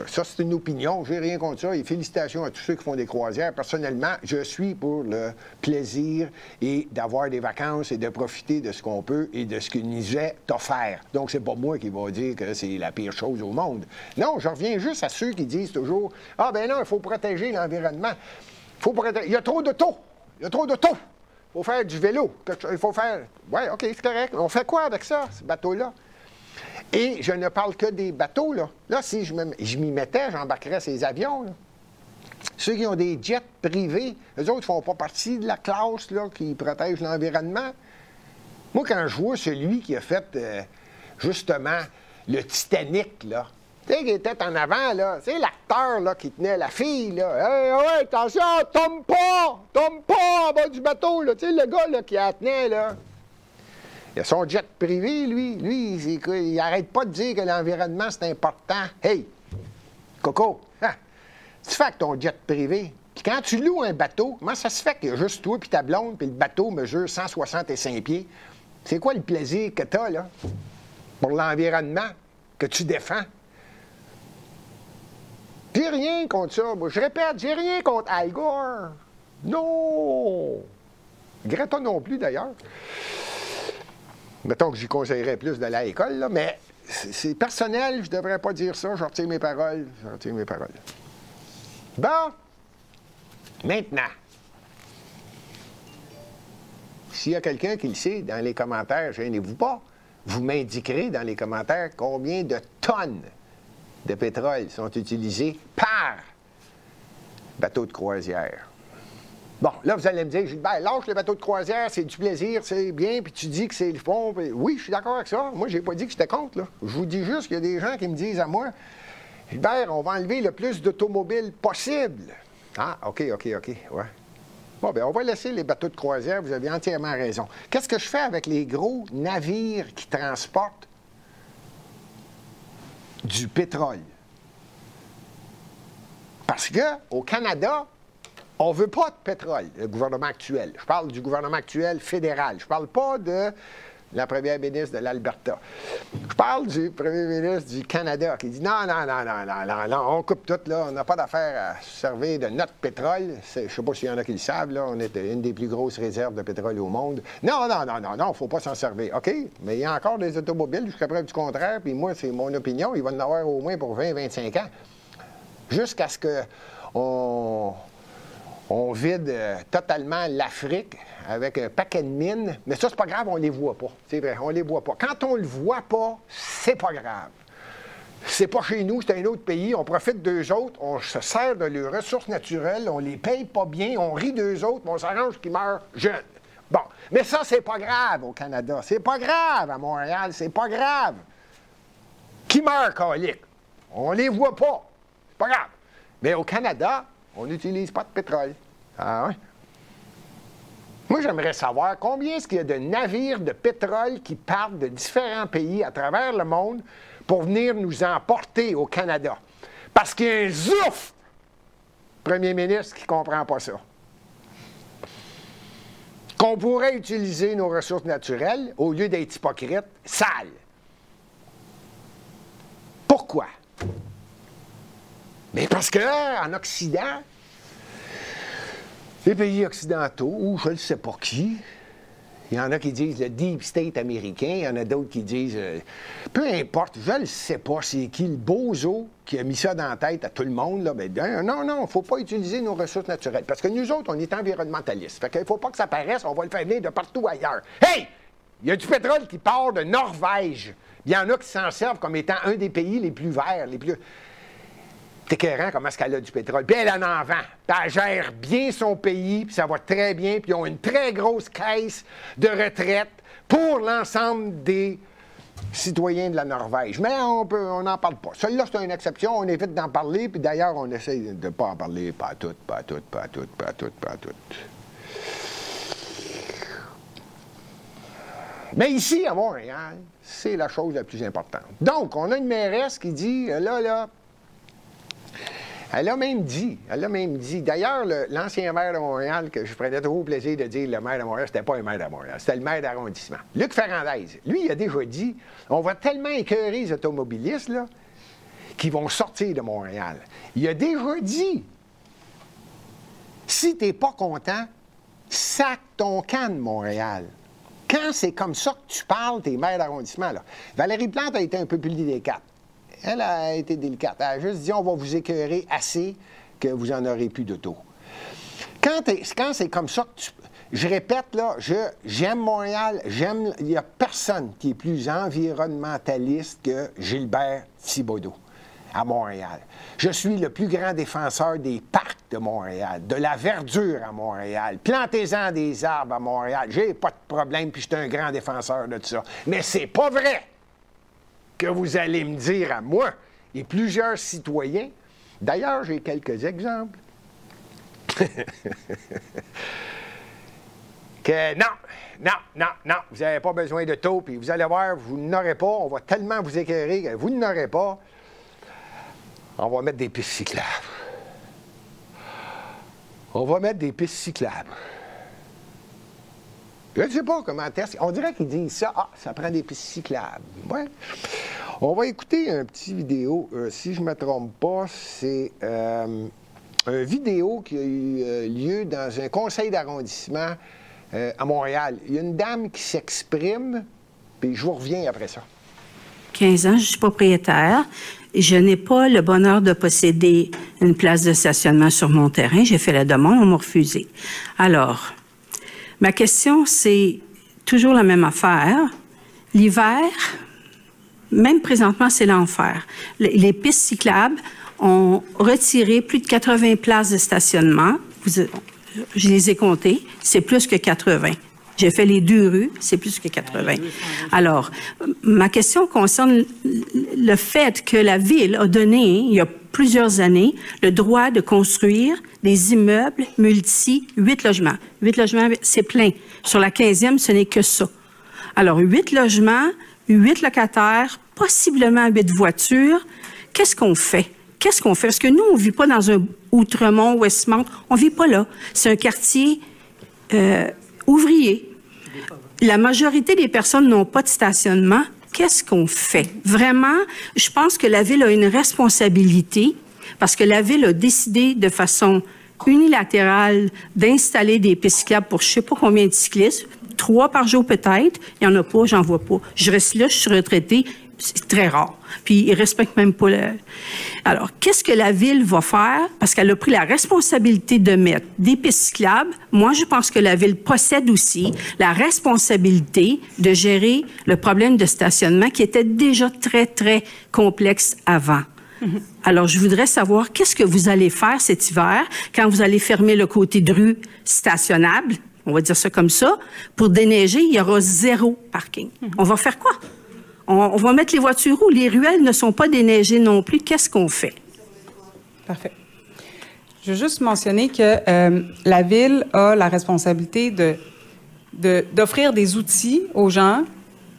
Ça, c'est une opinion, j'ai rien contre ça. Et félicitations à tous ceux qui font des croisières. Personnellement, je suis pour le plaisir et d'avoir des vacances et de profiter de ce qu'on peut et de ce qui nous est offert. Donc, c'est pas moi qui va dire que c'est la pire chose au monde. Non, je reviens juste à ceux qui disent toujours « Ah, ben non, il faut protéger l'environnement. Il y a trop d'auto. Il y a trop d'auto. Il faut faire du vélo. Il faut faire... Oui, OK, c'est correct. On fait quoi avec ça, ce bateau-là? » Et je ne parle que des bateaux, là. Là, si je m'y mettais, j'embarquerais ces avions, là. Ceux qui ont des jets privés, eux autres ne font pas partie de la classe, là, qui protège l'environnement. Moi, quand je vois celui qui a fait, justement, le Titanic, là, tu sais, qui était en avant, là, tu sais, l'acteur, là, qui tenait la fille, là, « Hey, ouais, attention, tombe pas en bas du bateau, là. » Tu sais, le gars, là, qui la tenait, là. Il a son jet privé, lui. Lui, il n'arrête pas de dire que l'environnement, c'est important. Hey, Coco, tu fais avec ton jet privé. Puis quand tu loues un bateau, comment ça se fait qu'il y a juste toi puis ta blonde, puis le bateau mesure 165 pieds? C'est quoi le plaisir que tu as, là, pour l'environnement que tu défends? J'ai rien contre ça. Moi, je répète, j'ai rien contre Al Gore. Non! Greta non plus, d'ailleurs. Mettons que j'y conseillerais plus d'aller à l'école, là, mais c'est personnel, je ne devrais pas dire ça, je retire mes paroles, Bon, maintenant, s'il y a quelqu'un qui le sait, dans les commentaires, gênez-vous pas, vous m'indiquerez dans les commentaires combien de tonnes de pétrole sont utilisées par bateau de croisière. Bon, là, vous allez me dire, Gilbert, lâche le bateau de croisière, c'est du plaisir, c'est bien, puis tu dis que c'est le fond. Puis... Oui, je suis d'accord avec ça. Moi, j'ai pas dit que j'étais contre, là. Je vous dis juste qu'il y a des gens qui me disent à moi, Gilbert, on va enlever le plus d'automobiles possible. Ah, OK, ouais. Bon, bien, on va laisser les bateaux de croisière, vous avez entièrement raison. Qu'est-ce que je fais avec les gros navires qui transportent du pétrole? Parce qu'au Canada, on ne veut pas de pétrole, le gouvernement actuel. Je parle du gouvernement actuel fédéral. Je ne parle pas de la première ministre de l'Alberta. Je parle du premier ministre du Canada qui dit non, on coupe tout, là, on n'a pas d'affaire à se servir de notre pétrole. Je ne sais pas s'il y en a qui le savent, là, on est une des plus grosses réserves de pétrole au monde. Non, il ne faut pas s'en servir. OK, mais il y a encore des automobiles jusqu'à preuve du contraire, puis moi, c'est mon opinion, il va en avoir au moins pour 20-25 ans. Jusqu'à ce qu'on vide totalement l'Afrique avec un paquet de mines. Mais ça, c'est pas grave, on les voit pas. C'est vrai, on les voit pas. Quand on le voit pas, c'est pas grave. C'est pas chez nous, c'est un autre pays. On profite d'eux autres, on se sert de leurs ressources naturelles, on les paye pas bien, on rit d'eux autres, mais on s'arrange qu'ils meurent jeunes. Bon, mais ça, c'est pas grave au Canada. C'est pas grave à Montréal, c'est pas grave. Qui meurt, colique? On les voit pas. C'est pas grave. Mais au Canada, on n'utilise pas de pétrole. Ah ouais? Moi, j'aimerais savoir combien est-ce qu'il y a de navires de pétrole qui partent de différents pays à travers le monde pour venir nous emporter au Canada. Parce qu'il y a un zouf premier ministre qui ne comprend pas ça. Qu'on pourrait utiliser nos ressources naturelles au lieu d'être hypocrite, sale. Pourquoi? Mais parce qu'en Occident, les pays occidentaux, ou je ne sais pas qui, il y en a qui disent le deep state américain, il y en a d'autres qui disent, peu importe, je ne sais pas c'est qui, le bozo qui a mis ça dans la tête à tout le monde, là, ben, non, il ne faut pas utiliser nos ressources naturelles, parce que nous autres, on est environnementalistes, fait qu'il ne faut pas que ça paraisse, on va le faire venir de partout ailleurs. Hey! Il y a du pétrole qui part de Norvège. Il y en a qui s'en servent comme étant un des pays les plus verts, les plus... C'est écœurant comment est-ce qu'elle a du pétrole. Puis elle en vend. Puis elle gère bien son pays, puis ça va très bien. Puis ils ont une très grosse caisse de retraite pour l'ensemble des citoyens de la Norvège. Mais on n'en parle pas. Celui-là, c'est une exception. On évite d'en parler. Puis d'ailleurs, on essaie de ne pas en parler. Pas tout. Mais ici, à Montréal, c'est la chose la plus importante. Donc, on a une mairesse qui dit, là... Elle a même dit, d'ailleurs, l'ancien maire de Montréal, que je prenais trop plaisir de dire le maire de Montréal, c'était pas un maire de Montréal, c'était le maire d'arrondissement. Luc Ferrandez, lui, il a déjà dit, on va tellement écœurer les automobilistes, là, qui vont sortir de Montréal. Il a déjà dit, si t'es pas content, sac ton camp de Montréal. Quand c'est comme ça que tu parles, tes maires d'arrondissement, là. Valérie Plante a été un peu plus délicate. Elle a été délicate. Elle a juste dit, on va vous écœurer assez que vous n'en aurez plus d'auto. Quand c'est comme ça que tu... Je répète, là, j'aime Montréal, il n'y a personne qui est plus environnementaliste que Gilbert Thibodeau à Montréal. Je suis le plus grand défenseur des parcs de Montréal, de la verdure à Montréal. Plantez-en des arbres à Montréal. J'ai pas de problème, puis je suis un grand défenseur de tout ça. Mais c'est pas vrai que vous allez me dire à moi et plusieurs citoyens. D'ailleurs, j'ai quelques exemples. Que non, vous n'avez pas besoin de taux, puis vous allez voir, vous n'aurez pas, on va tellement vous écœurer que vous n'aurez pas. On va mettre des pistes cyclables. On va mettre des pistes cyclables. Je ne sais pas comment est-ce. On dirait qu'ils disent ça. Ah, ça prend des pistes cyclables. Ouais. On va écouter un petit vidéo. Si je ne me trompe pas, c'est une vidéo qui a eu lieu dans un conseil d'arrondissement à Montréal. Il y a une dame qui s'exprime, puis je vous reviens après ça. 15 ans, je suis propriétaire. Je n'ai pas le bonheur de posséder une place de stationnement sur mon terrain. J'ai fait la demande, on m'a refusé. Alors, ma question, c'est toujours la même affaire. L'hiver, même présentement, c'est l'enfer. Les pistes cyclables ont retiré plus de 80 places de stationnement. Je les ai comptées, c'est plus que 80. J'ai fait les 2 rues, c'est plus que 80. Alors, ma question concerne le fait que la Ville a donné, il y a plusieurs années, le droit de construire des immeubles 8 logements. 8 logements, c'est plein. Sur la 15e, ce n'est que ça. Alors, 8 logements, 8 locataires, possiblement 8 voitures. Qu'est-ce qu'on fait? Qu'est-ce qu'on fait? Parce que nous, on ne vit pas dans un Outremont, Westmount. On ne vit pas là. C'est un quartier ouvrier. La majorité des personnes n'ont pas de stationnement. Qu'est-ce qu'on fait? Vraiment, je pense que la Ville a une responsabilité parce que la Ville a décidé de façon unilatérale d'installer des pistes cyclables pour je ne sais pas combien de cyclistes. 3 par jour peut-être. Il n'y en a pas, j'en vois pas. Je reste là, je suis retraitée. C'est très rare. Puis, ils ne respectent même pas le... Alors, qu'est-ce que la Ville va faire? Parce qu'elle a pris la responsabilité de mettre des pistes cyclables. Moi, je pense que la Ville possède aussi la responsabilité de gérer le problème de stationnement qui était déjà très, très complexe avant. Alors, je voudrais savoir qu'est-ce que vous allez faire cet hiver quand vous allez fermer le côté de rue stationnable, on va dire ça comme ça, pour déneiger, il y aura 0 parking. On va faire quoi? On va mettre les voitures où les ruelles ne sont pas déneigées non plus. Qu'est-ce qu'on fait? Parfait. Je veux juste mentionner que la Ville a la responsabilité d'offrir des outils aux gens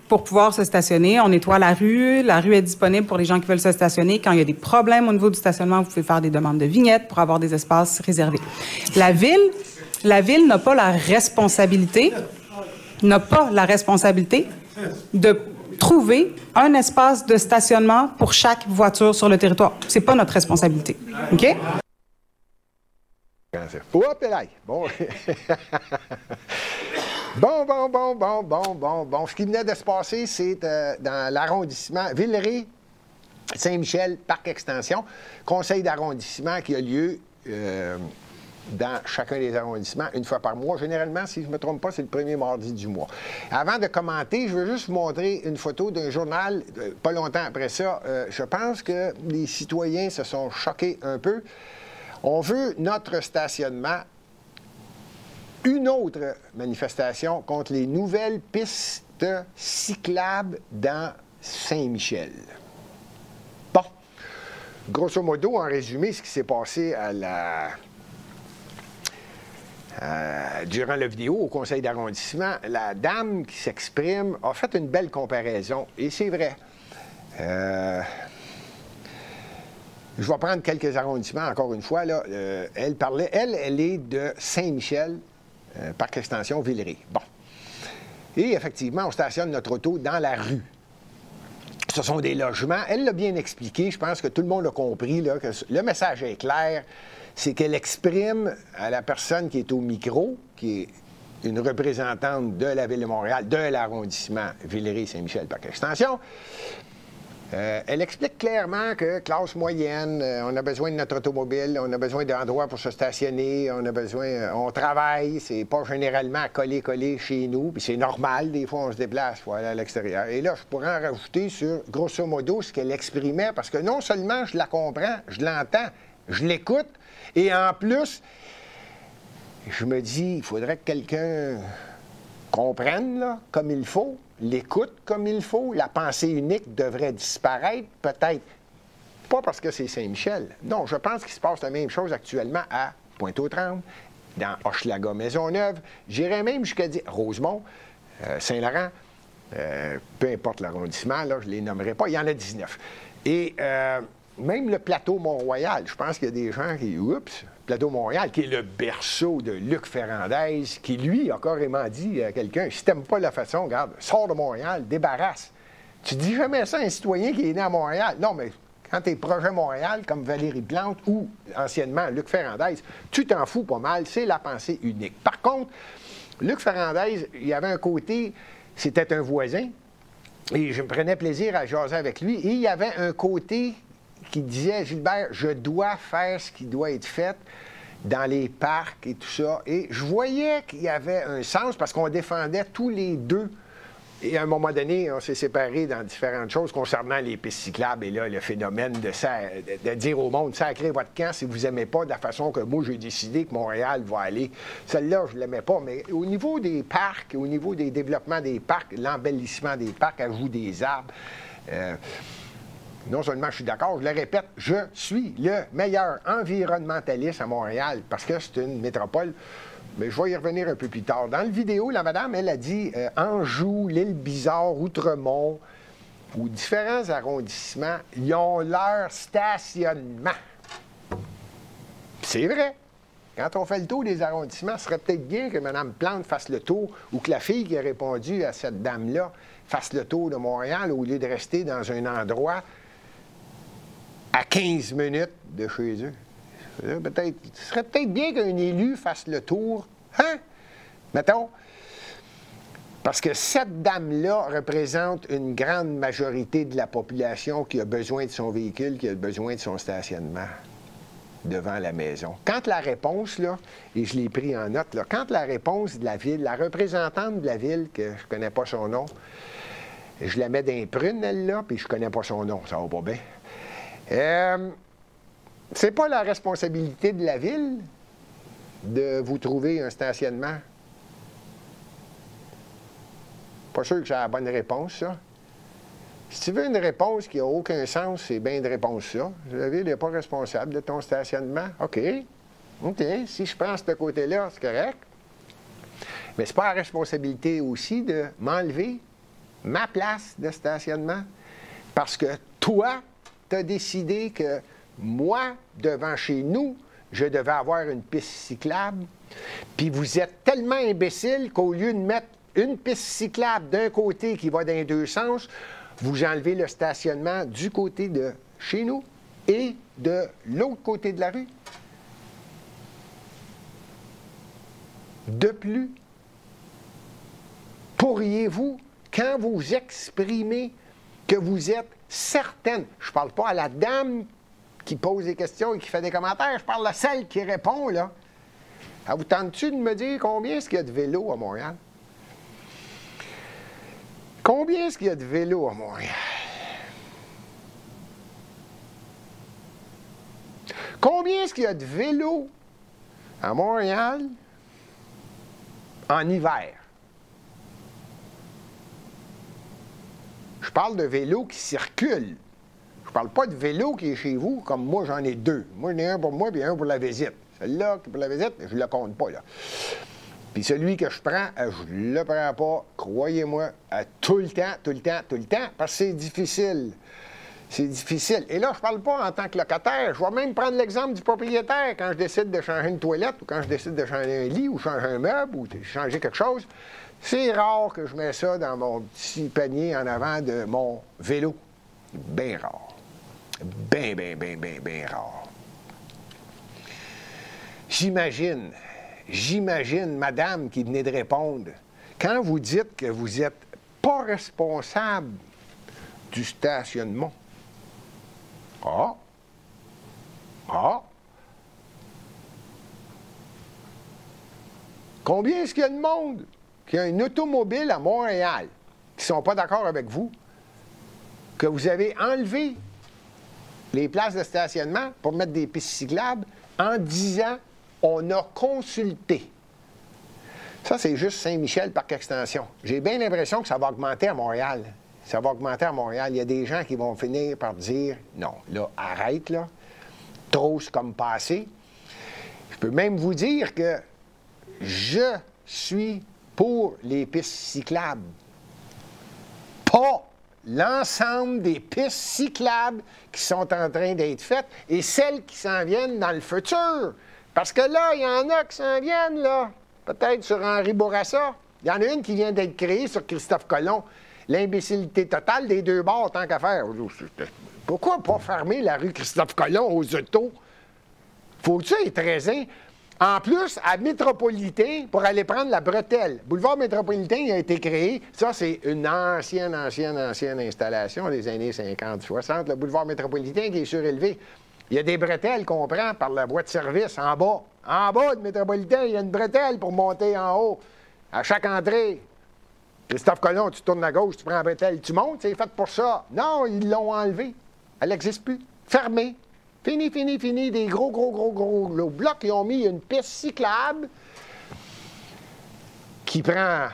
pour pouvoir se stationner. On nettoie la rue. La rue est disponible pour les gens qui veulent se stationner. Quand il y a des problèmes au niveau du stationnement, vous pouvez faire des demandes de vignettes pour avoir des espaces réservés. La Ville n'a pas la responsabilité de trouver un espace de stationnement pour chaque voiture sur le territoire. C'est pas notre responsabilité. OK? Hop là! Bon. Bon. Ce qui venait de se passer, c'est dans l'arrondissement Villeray, Saint-Michel, Parc Extension, conseil d'arrondissement qui a lieu dans chacun des arrondissements une fois par mois. Généralement, si je ne me trompe pas, c'est le premier mardi du mois. Avant de commenter, je veux juste vous montrer une photo d'un journal. Pas longtemps après ça, je pense que les citoyens se sont choqués un peu. On veut notre stationnement. Une autre manifestation contre les nouvelles pistes cyclables dans Saint-Michel. Bon, grosso modo, en résumé, ce qui s'est passé durant la vidéo au conseil d'arrondissement, la dame qui s'exprime a fait une belle comparaison, et c'est vrai. Je vais prendre quelques arrondissements, encore une fois. Là. Elle est de Saint-Michel, Parc Extension, Villeray. Bon. Et effectivement, on stationne notre auto dans la rue. Ce sont des logements. Elle l'a bien expliqué. Je pense que tout le monde a compris là, que le message est clair. C'est qu'elle exprime à la personne qui est au micro, qui est une représentante de la Ville de Montréal, de l'arrondissement Villeray-Saint-Michel, Parc Extension. Elle explique clairement que classe moyenne, on a besoin de notre automobile, on a besoin d'endroits pour se stationner, on travaille, c'est pas généralement collé chez nous, puis c'est normal, des fois on se déplace pour aller à l'extérieur. Et là, je pourrais en rajouter sur, grosso modo, ce qu'elle exprimait, parce que non seulement je la comprends, je l'entends, je l'écoute, et en plus, je me dis, il faudrait que quelqu'un comprenne, là, comme il faut, l'écoute comme il faut, la pensée unique devrait disparaître, peut-être pas parce que c'est Saint-Michel. Non, je pense qu'il se passe la même chose actuellement à Pointe-aux-Trembles, dans Hochelaga, Maisonneuve, j'irais même jusqu'à dire Rosemont, Saint-Laurent, peu importe l'arrondissement, là, je ne les nommerai pas, il y en a 19. Et même le plateau Mont-Royal, je pense qu'il y a des gens qui... Oups! Plateau Montréal, qui est le berceau de Luc Ferrandez, qui, lui, a carrément dit à quelqu'un, si t'aimes pas la façon, regarde, sors de Montréal, débarrasse. Tu dis jamais ça à un citoyen qui est né à Montréal. Non, mais quand t'es projet Montréal, comme Valérie Plante ou, anciennement, Luc Ferrandez, tu t'en fous pas mal, c'est la pensée unique. Par contre, Luc Ferrandez, il y avait un côté, c'était un voisin, et je me prenais plaisir à jaser avec lui, et il y avait un côté qui disait, Gilbert, je dois faire ce qui doit être fait dans les parcs et tout ça. Et je voyais qu'il y avait un sens parce qu'on défendait tous les deux. Et à un moment donné, on s'est séparés dans différentes choses concernant les pistes cyclables. Et là, le phénomène de dire au monde, sacrez votre camp si vous n'aimez pas de la façon que moi, j'ai décidé que Montréal va aller. Celle-là, je ne l'aimais pas. Mais au niveau des parcs, au niveau des développements des parcs, l'embellissement des parcs, ajout des arbres... non seulement je suis d'accord, je le répète, je suis le meilleur environnementaliste à Montréal parce que c'est une métropole. Mais je vais y revenir un peu plus tard. Dans la vidéo, la madame, elle a dit Anjou, l'Île-Bizarre, Outremont ou différents arrondissements, ils ont leur stationnement. C'est vrai. Quand on fait le tour des arrondissements, ce serait peut-être bien que Mme Plante fasse le tour ou que la fille qui a répondu à cette dame-là fasse le tour de Montréal au lieu de rester dans un endroit à 15 minutes de chez eux. Ce serait peut-être bien qu'un élu fasse le tour, hein? Mettons. Parce que cette dame-là représente une grande majorité de la population qui a besoin de son véhicule, qui a besoin de son stationnement devant la maison. Quand la réponse, là, et je l'ai pris en note, là, quand la réponse de la ville, la représentante de la ville, que je ne connais pas son nom, je la mets dans les prunes, elle-là, puis je ne connais pas son nom, ça va pas bien. C'est pas la responsabilité de la ville de vous trouver un stationnement. Pas sûr que j'ai la bonne réponse, ça. Si tu veux une réponse qui n'a aucun sens, c'est bien de réponse ça. La ville n'est pas responsable de ton stationnement. OK. OK. Si je prends ce côté-là, c'est correct. Mais c'est pas la responsabilité aussi de m'enlever ma place de stationnement. Parce que toi, tu as décidé que moi, devant chez nous, je devais avoir une piste cyclable. Puis vous êtes tellement imbécile qu'au lieu de mettre une piste cyclable d'un côté qui va dans les deux sens, vous enlevez le stationnement du côté de chez nous et de l'autre côté de la rue. De plus, pourriez-vous, quand vous exprimez que vous êtes certaine, je ne parle pas à la dame qui pose des questions et qui fait des commentaires, je parle à celle qui répond, là. Elle vous tente-tu de me dire combien est-ce qu'il y a de vélos à Montréal? Combien est-ce qu'il y a de vélos à Montréal? Combien est-ce qu'il y a de vélos à Montréal en hiver? Je parle de vélos qui circulent. Je parle pas de vélo qui est chez vous, comme moi, j'en ai deux. Moi, j'en ai un pour moi et un pour la visite. Celui-là, pour la visite, je ne le compte pas, là. Puis celui que je prends, je ne le prends pas, croyez-moi, tout le temps, parce que c'est difficile. C'est difficile. Et là, je ne parle pas en tant que locataire. Je vais même prendre l'exemple du propriétaire. Quand je décide de changer une toilette, ou quand je décide de changer un lit, ou changer un meuble, ou de changer quelque chose, c'est rare que je mets ça dans mon petit panier en avant de mon vélo. Bien rare. Bien rare. J'imagine, madame qui venait de répondre, quand vous dites que vous n'êtes pas responsable du stationnement. Combien est-ce qu'il y a de monde qui a une automobile à Montréal qui ne sont pas d'accord avec vous, que vous avez enlevé les places de stationnement pour mettre des pistes cyclables en disant on a consulté. Ça, c'est juste Saint-Michel, Parc Extension. J'ai bien l'impression que ça va augmenter à Montréal. Ça va augmenter à Montréal. Il y a des gens qui vont finir par dire non, là, arrête, là. Trop, c'est comme passé. Je peux même vous dire que je suis pour les pistes cyclables. Pas l'ensemble des pistes cyclables qui sont en train d'être faites et celles qui s'en viennent dans le futur. Parce que là, il y en a qui s'en viennent, là. Peut-être sur Henri Bourassa. Il y en a une qui vient d'être créée sur Christophe Colomb. L'imbécilité totale des deux bords, tant qu'à faire. Pourquoi pas fermer la rue Christophe Colomb aux autos? Faut-tu être raisin? En plus, à Métropolitain, pour aller prendre la bretelle. Boulevard Métropolitain, il a été créé. Ça, c'est une ancienne installation des années 50-60. Le boulevard Métropolitain qui est surélevé. Il y a des bretelles qu'on prend par la voie de service en bas. En bas de Métropolitain, il y a une bretelle pour monter en haut. À chaque entrée. Christophe Colomb, tu tournes à gauche, tu prends la bretelle, tu montes, c'est fait pour ça. Non, ils l'ont enlevé. Elle n'existe plus. Fermée. Fini. Des gros blocs. Ils ont mis une piste cyclable qui prend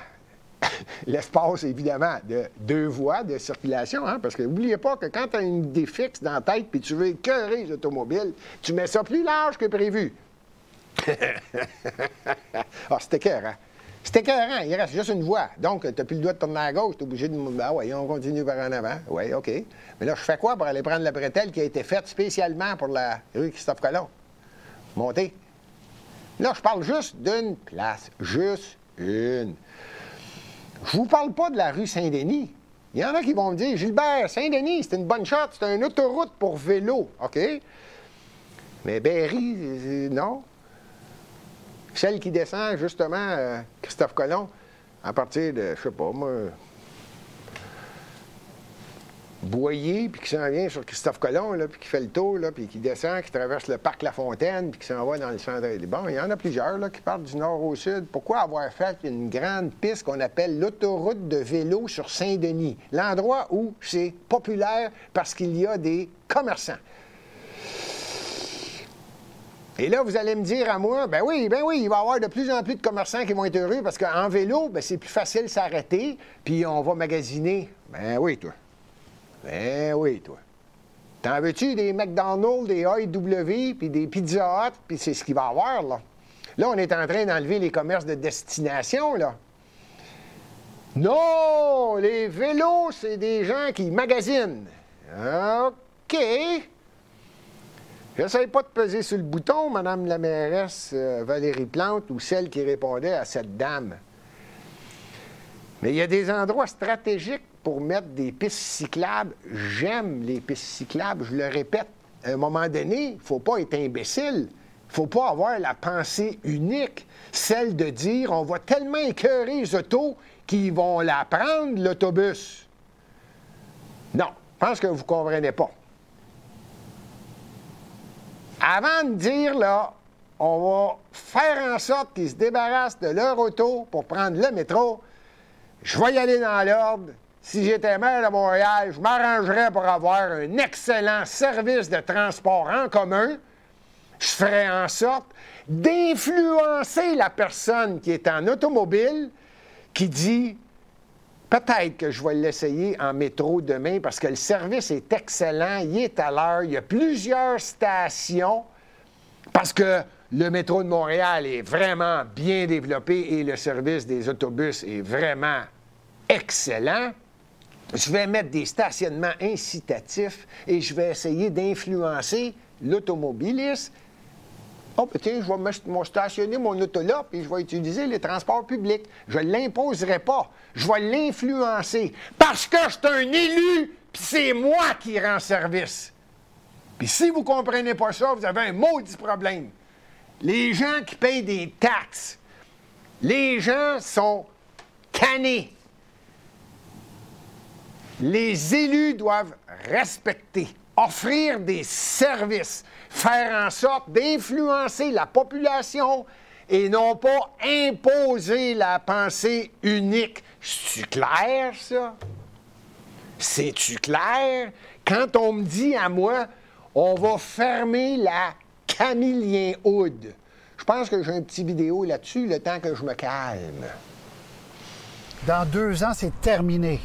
l'espace, évidemment, de deux voies de circulation. Hein, parce que n'oubliez pas que quand tu as une idée fixe dans la tête et tu veux écœurer les automobiles, tu mets ça plus large que prévu. Ah, c'était écœurant. C'est écœurant, il reste juste une voie. Donc, tu n'as plus le droit de tourner à gauche, tu es obligé de... Ah oui, on continue par en avant. Oui, OK. Mais là, je fais quoi pour aller prendre la bretelle qui a été faite spécialement pour la rue Christophe Colomb? Monter. Là, je parle juste d'une place. Juste une. Je vous parle pas de la rue Saint-Denis. Il y en a qui vont me dire, Gilbert, Saint-Denis, c'est une bonne shot, c'est une autoroute pour vélo. OK. Mais Berry, non. Celle qui descend, justement, Christophe Colomb, à partir de, je sais pas, moi, Boyer, puis qui s'en vient sur Christophe Colomb, là, puis qui fait le tour, là, puis qui descend, qui traverse le parc La Fontaine, puis qui s'en va dans le centre. Bon, il y en a plusieurs là, qui partent du nord au sud. Pourquoi avoir fait une grande piste qu'on appelle l'autoroute de vélo sur Saint-Denis? L'endroit où c'est populaire parce qu'il y a des commerçants. Et là, vous allez me dire à moi, ben oui, il va y avoir de plus en plus de commerçants qui vont être heureux parce qu'en vélo, ben, c'est plus facile de s'arrêter, puis on va magasiner. Ben oui, toi. T'en veux-tu des McDonald's, des AEW, puis des Pizza Hut, puis c'est ce qu'il va y avoir, là. Là, on est en train d'enlever les commerces de destination, là. Non! Les vélos, c'est des gens qui magasinent. OK. J'essaie pas de peser sur le bouton, Mme la mairesse Valérie Plante, ou celle qui répondait à cette dame. Mais il y a des endroits stratégiques pour mettre des pistes cyclables. J'aime les pistes cyclables, je le répète. À un moment donné, il ne faut pas être imbécile. Il ne faut pas avoir la pensée unique, celle de dire on va tellement écœurer les autos qu'ils vont la prendre, l'autobus. Non, je pense que vous ne comprenez pas. Avant de dire, là, on va faire en sorte qu'ils se débarrassent de leur auto pour prendre le métro, je vais y aller dans l'ordre. Si j'étais maire de Montréal, je m'arrangerais pour avoir un excellent service de transport en commun. Je ferais en sorte d'influencer la personne qui est en automobile, qui dit « Peut-être que je vais l'essayer en métro demain parce que le service est excellent, il est à l'heure, il y a plusieurs stations, parce que le métro de Montréal est vraiment bien développé et le service des autobus est vraiment excellent. Je vais mettre des stationnements incitatifs et je vais essayer d'influencer l'automobiliste. Oh, ben tiens, je vais stationner mon auto là, puis je vais utiliser les transports publics. Je ne l'imposerai pas. Je vais l'influencer. Parce que je suis un élu, puis c'est moi qui rends service. Puis si vous ne comprenez pas ça, vous avez un maudit problème. Les gens qui payent des taxes, les gens sont tannés. Les élus doivent respecter, offrir des services, faire en sorte d'influencer la population et non pas imposer la pensée unique. C'est-tu clair, ça? C'est-tu clair? Quand on me dit à moi, on va fermer la Camillien Hood, je pense que j'ai un petit vidéo là-dessus, le temps que je me calme. Dans 2 ans, c'est terminé.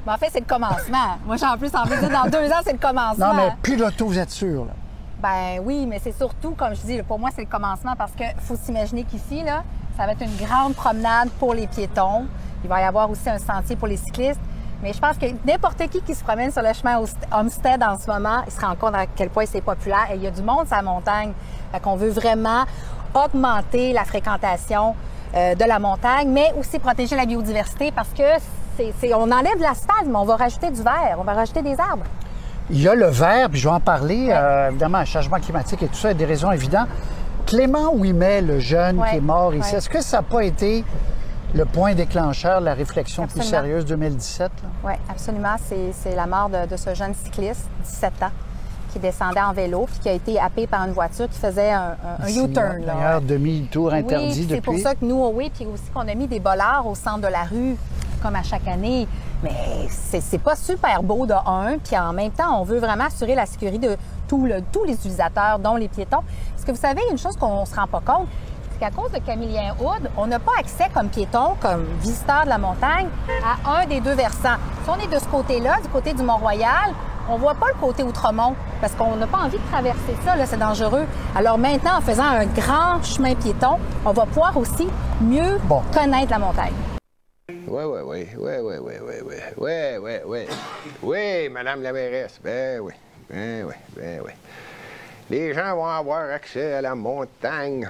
Mais en fait, c'est le commencement. Moi, j'ai en plus envie de dire, dans 2 ans, c'est le commencement. Non, mais plus l'auto, vous êtes sûr, là. Ben oui, mais c'est surtout, comme je dis, pour moi, c'est le commencement parce qu'il faut s'imaginer qu'ici, là, ça va être une grande promenade pour les piétons. Il va y avoir aussi un sentier pour les cyclistes. Mais je pense que n'importe qui se promène sur le chemin Homestead en ce moment, il se rend compte à quel point c'est populaire. Et il y a du monde sur la montagne. Fait qu'on veut vraiment augmenter la fréquentation de la montagne, mais aussi protéger la biodiversité parce que on enlève de l'asphalte, mais on va rajouter du verre, on va rajouter des arbres. Il y a le verre, puis je vais en parler, évidemment, le changement climatique et tout ça, il y a des raisons évidentes. Clément Ouimet, le jeune qui est mort ici, est-ce que ça n'a pas été le point déclencheur de la réflexion plus sérieuse 2017? Oui, absolument. C'est la mort de ce jeune cycliste, 17 ans, qui descendait en vélo puis qui a été happé par une voiture qui faisait un U-turn. D'ailleurs, demi-tour interdit depuis. C'est pour ça que nous, puis aussi qu'on a mis des bollards au centre de la rue, comme à chaque année. Mais c'est pas super beau de un, puis en même temps, on veut vraiment assurer la sécurité de tous les utilisateurs, dont les piétons. Parce que vous savez, une chose qu'on se rend pas compte, c'est qu'à cause de Camillien Hood, on n'a pas accès comme piéton, comme visiteur de la montagne, à un des 2 versants. Si on est de ce côté-là, du côté du Mont-Royal, on voit pas le côté Outremont, parce qu'on n'a pas envie de traverser ça, là, c'est dangereux. Alors maintenant, en faisant un grand chemin piéton, on va pouvoir aussi mieux connaître la montagne. Oui, Madame la mairesse, ben oui. Les gens vont avoir accès à la montagne.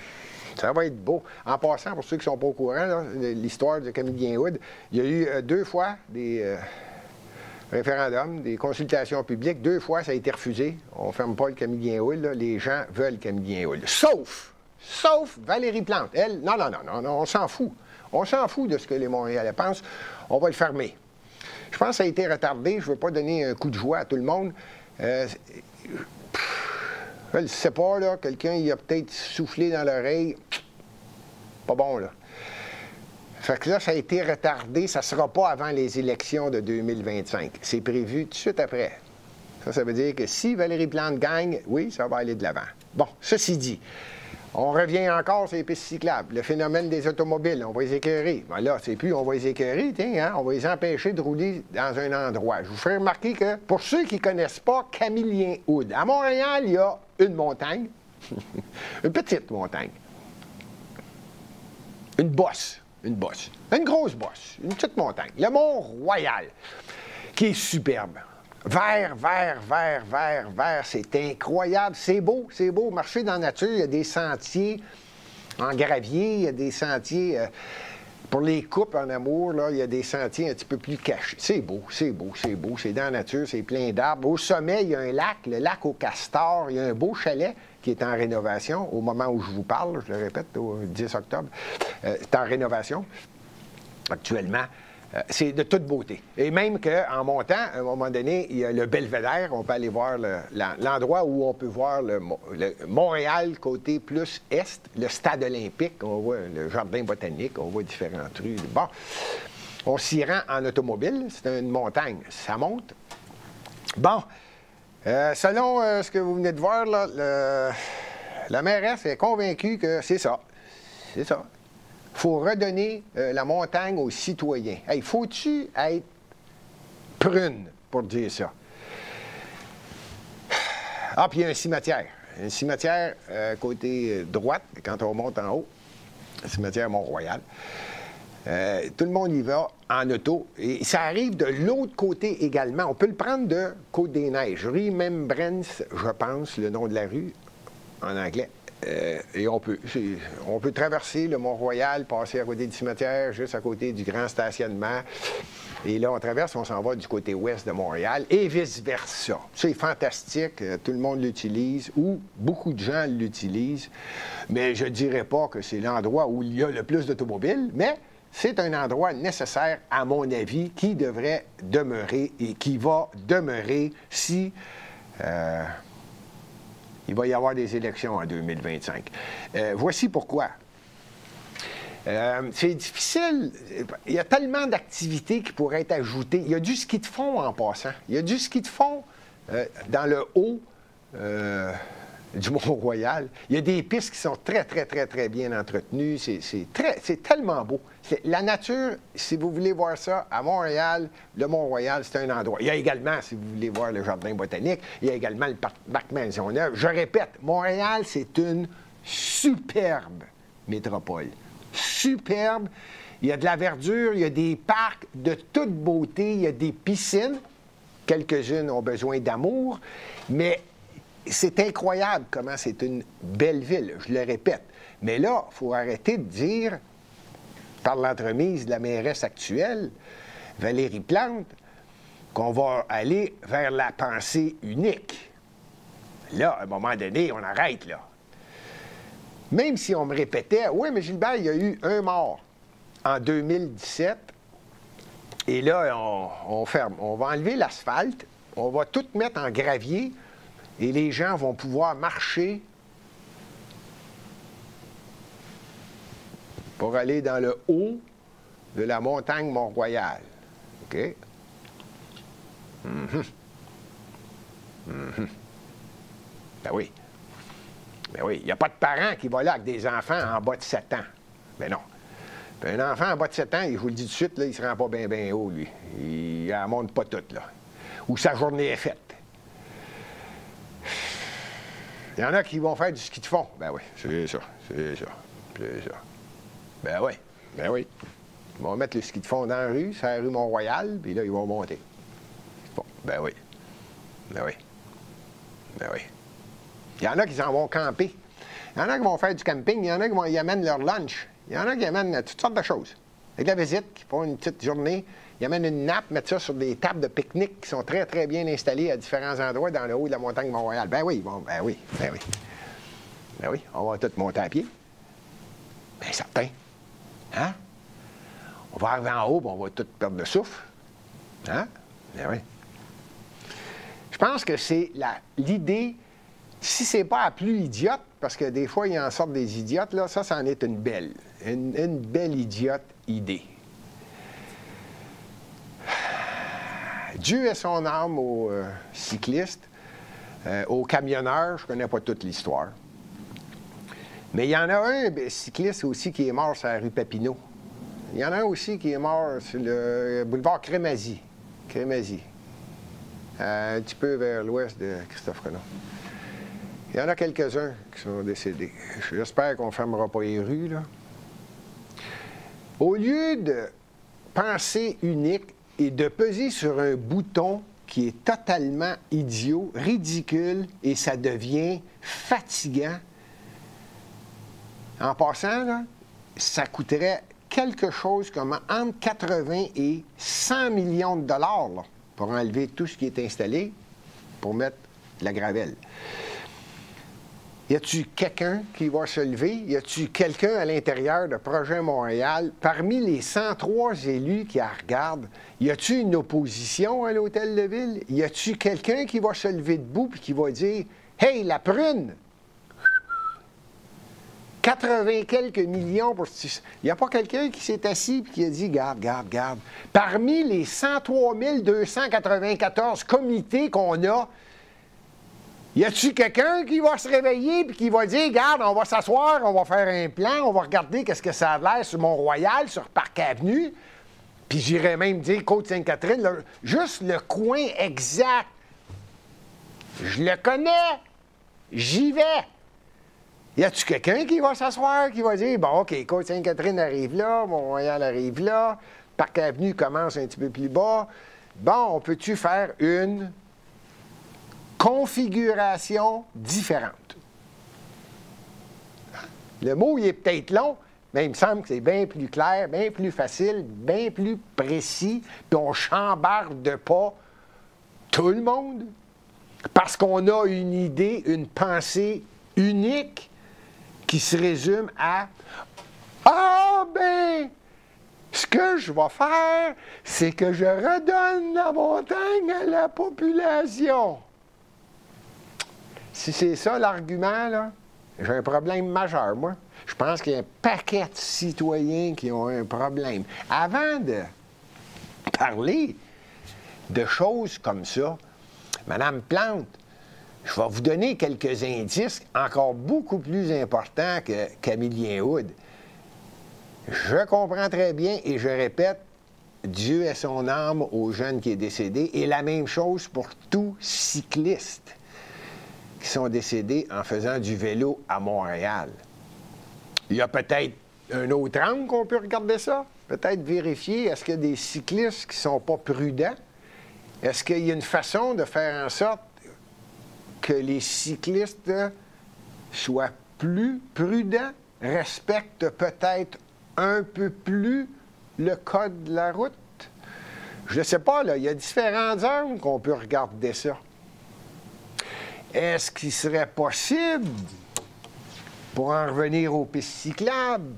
Ça va être beau. En passant, pour ceux qui ne sont pas au courant, l'histoire de Camillien Hood, il y a eu 2 fois des référendums, des consultations publiques. 2 fois, ça a été refusé. On ne ferme pas le Camillien Hood. Là. Les gens veulent Camillien Hood. Sauf Valérie Plante. Elle, non, on s'en fout. On s'en fout de ce que les Montréalais pensent. On va le fermer. Je pense que ça a été retardé. Je ne veux pas donner un coup de joie à tout le monde. Je ne sais pas, là. Quelqu'un, il a peut-être soufflé dans l'oreille. Pas bon, là. Fait que là, ça a été retardé. Ça ne sera pas avant les élections de 2025. C'est prévu tout de suite après. Ça veut dire que si Valérie Plante gagne, oui, ça va aller de l'avant. Bon, ceci dit, on revient encore sur les pistes cyclables. Le phénomène des automobiles, on va les écœurer. Ben là, c'est plus on va les écœurer, tiens, hein? On va les empêcher de rouler dans un endroit. Je vous ferai remarquer que, pour ceux qui ne connaissent pas Camillien Hood, à Montréal, il y a une montagne, une petite montagne, une bosse, une grosse bosse, une petite montagne, le Mont-Royal, qui est superbe. Vert, c'est incroyable, c'est beau. Marcher dans la nature, il y a des sentiers en gravier, il y a des sentiers Pour les couples en amour, là, il y a des sentiers un petit peu plus cachés. C'est beau, c'est beau, c'est beau. C'est dans la nature, c'est plein d'arbres. Au sommet, il y a un lac, le lac au Castor. Il y a un beau chalet qui est en rénovation au moment où je vous parle. Je le répète, au 10 octobre. C'est en rénovation actuellement. C'est de toute beauté. Et même qu'en montant, à un moment donné, il y a le Belvédère. On peut aller voir l'endroit où on peut voir le Montréal côté plus est, le stade olympique. On voit le jardin botanique, on voit différentes rues. Bon, on s'y rend en automobile. C'est une montagne. Ça monte. Bon, selon ce que vous venez de voir, là, la mairesse est convaincue que c'est ça. C'est ça. Il faut redonner la montagne aux citoyens. Hey, faut-tu être prune pour dire ça? Ah, puis il y a un cimetière. Un cimetière côté droite, quand on monte en haut. Le cimetière Mont-Royal. Tout le monde y va en auto. Et ça arrive de l'autre côté également. On peut le prendre de Côte-des-Neiges. Remembrance, je pense, le nom de la rue, en anglais. Et on peut traverser le Mont-Royal, passer à côté du cimetière, juste à côté du grand stationnement. Et là, on traverse, on s'en va du côté ouest de Montréal et vice-versa. C'est fantastique, tout le monde l'utilise, ou beaucoup de gens l'utilisent. Mais je ne dirais pas que c'est l'endroit où il y a le plus d'automobiles, mais c'est un endroit nécessaire, à mon avis, qui devrait demeurer et qui va demeurer si... il va y avoir des élections en 2025. Voici pourquoi. C'est difficile. Il y a tellement d'activités qui pourraient être ajoutées. Il y a du ski de fond en passant. Il y a du ski de fond dans le haut du Mont-Royal. Il y a des pistes qui sont très, très, très, très bien entretenues. C'est tellement beau. La nature, si vous voulez voir ça, à Montréal, le Mont-Royal, c'est un endroit. Il y a également, si vous voulez voir le jardin botanique, il y a également le parc Maisonneuve. Je répète, Montréal, c'est une superbe métropole. Superbe. Il y a de la verdure, il y a des parcs de toute beauté, il y a des piscines. Quelques-unes ont besoin d'amour, mais c'est incroyable comment c'est une belle ville, je le répète. Mais là, il faut arrêter de dire, par l'entremise de la mairesse actuelle, Valérie Plante, qu'on va aller vers la pensée unique. Là, à un moment donné, on arrête, là. Même si on me répétait, oui, mais Gilbert, il y a eu un mort en 2017, et là, on ferme. On va enlever l'asphalte, on va tout mettre en gravier, et les gens vont pouvoir marcher pour aller dans le haut de la montagne Mont-Royal. OK? Ben oui. Ben oui. Il n'y a pas de parent qui va là avec des enfants en bas de 7 ans. Ben non. Ben un enfant en bas de 7 ans, je vous le dis tout de suite, là, il ne se rend pas bien, bien haut, lui. Il ne monte pas toute, là. Ou sa journée est faite. Il y en a qui vont faire du ski de fond. Ben oui, c'est ça, c'est ça, c'est ça. Ben oui, ben oui. Ils vont mettre le ski de fond dans la rue, c'est la rue Mont-Royal, puis là, ils vont monter. Bon, ben oui. Ben oui. Ben oui. Il y en a qui s'en vont camper. Il y en a qui vont faire du camping. Il y en a qui amènent leur lunch. Il y en a qui amènent toutes sortes de choses. Avec la visite, qui font une petite journée, ils amènent une nappe, mettent ça sur des tables de pique-nique qui sont très, très bien installées à différents endroits dans le haut de la montagne Mont-Royal. Ben oui, bon, ben oui, ben oui. Ben oui, on va tous monter à pied. Bien certain. Hein? On va arriver en haut, puis on va tous perdre le souffle. Hein? Ben oui. Je pense que c'est l'idée, si c'est pas la plus idiote, parce que des fois, il en sort des idiotes, là, ça en est une belle. Une belle idiote idée. Dieu ait son âme aux cyclistes, aux camionneurs, je ne connais pas toute l'histoire. Mais il y en a un cycliste aussi qui est mort sur la rue Papineau. Il y en a un aussi qui est mort sur le boulevard Crémazie. Crémazie. Un petit peu vers l'ouest de Christophe Renaud. Il y en a quelques-uns qui sont décédés. J'espère qu'on ne fermera pas les rues, là. Au lieu de penser unique et de peser sur un bouton qui est totalement idiot, ridicule, et ça devient fatigant, en passant, là, ça coûterait quelque chose comme entre 80 et 100 millions de dollars là, pour enlever tout ce qui est installé pour mettre de la gravelle. Y a-t-il quelqu'un qui va se lever? Y a-t-il quelqu'un à l'intérieur de Projet Montréal, parmi les 103 élus qui la regardent, y a-t-il une opposition à l'Hôtel de Ville? Y a-t-il quelqu'un qui va se lever debout et qui va dire « Hey, la prune! 80 quelques millions pour... » Il n'y a pas quelqu'un qui s'est assis et qui a dit « Garde, garde, garde. » Parmi les 103 294 comités qu'on a, y a-t-il quelqu'un qui va se réveiller et qui va dire « Regarde, on va s'asseoir, on va faire un plan, on va regarder qu'est-ce que ça a l'air sur Mont-Royal, sur Parc Avenue. » Puis j'irais même dire Côte-Sainte-Catherine, là, juste le coin exact. Je le connais. J'y vais. Y a-t-il quelqu'un qui va s'asseoir, qui va dire « Bon, OK, Côte-Sainte-Catherine arrive là, Mont-Royal arrive là, Parc Avenue commence un petit peu plus bas. Bon, on peut-tu faire une configuration différente? » Le mot, il est peut-être long, mais il me semble que c'est bien plus clair, bien plus facile, bien plus précis, puis on chambarde pas tout le monde, parce qu'on a une idée, une pensée unique qui se résume à « Ah, ben, ce que je vais faire, c'est que je redonne la montagne à la population. » Si c'est ça l'argument, là, j'ai un problème majeur, moi. Je pense qu'il y a un paquet de citoyens qui ont un problème. Avant de parler de choses comme ça, Mme Plante, je vais vous donner quelques indices encore beaucoup plus importants que Camillien Hood. Je comprends très bien et je répète, Dieu ait son âme au jeune qui est décédé, et la même chose pour tout cycliste qui sont décédés en faisant du vélo à Montréal. Il y a peut-être un autre angle qu'on peut regarder ça. Peut-être vérifier, est-ce qu'il y a des cyclistes qui ne sont pas prudents? Est-ce qu'il y a une façon de faire en sorte que les cyclistes soient plus prudents, respectent peut-être un peu plus le code de la route? Je ne sais pas, là, il y a différents angles qu'on peut regarder ça. Est-ce qu'il serait possible, pour en revenir aux pistes cyclables,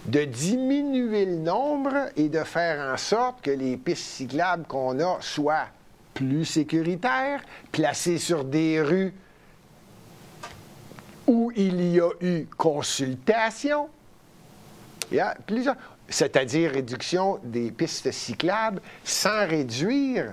de diminuer le nombre et de faire en sorte que les pistes cyclables qu'on a soient plus sécuritaires, placées sur des rues où il y a eu consultation? Il y a plusieurs, c'est-à-dire réduction des pistes cyclables sans réduire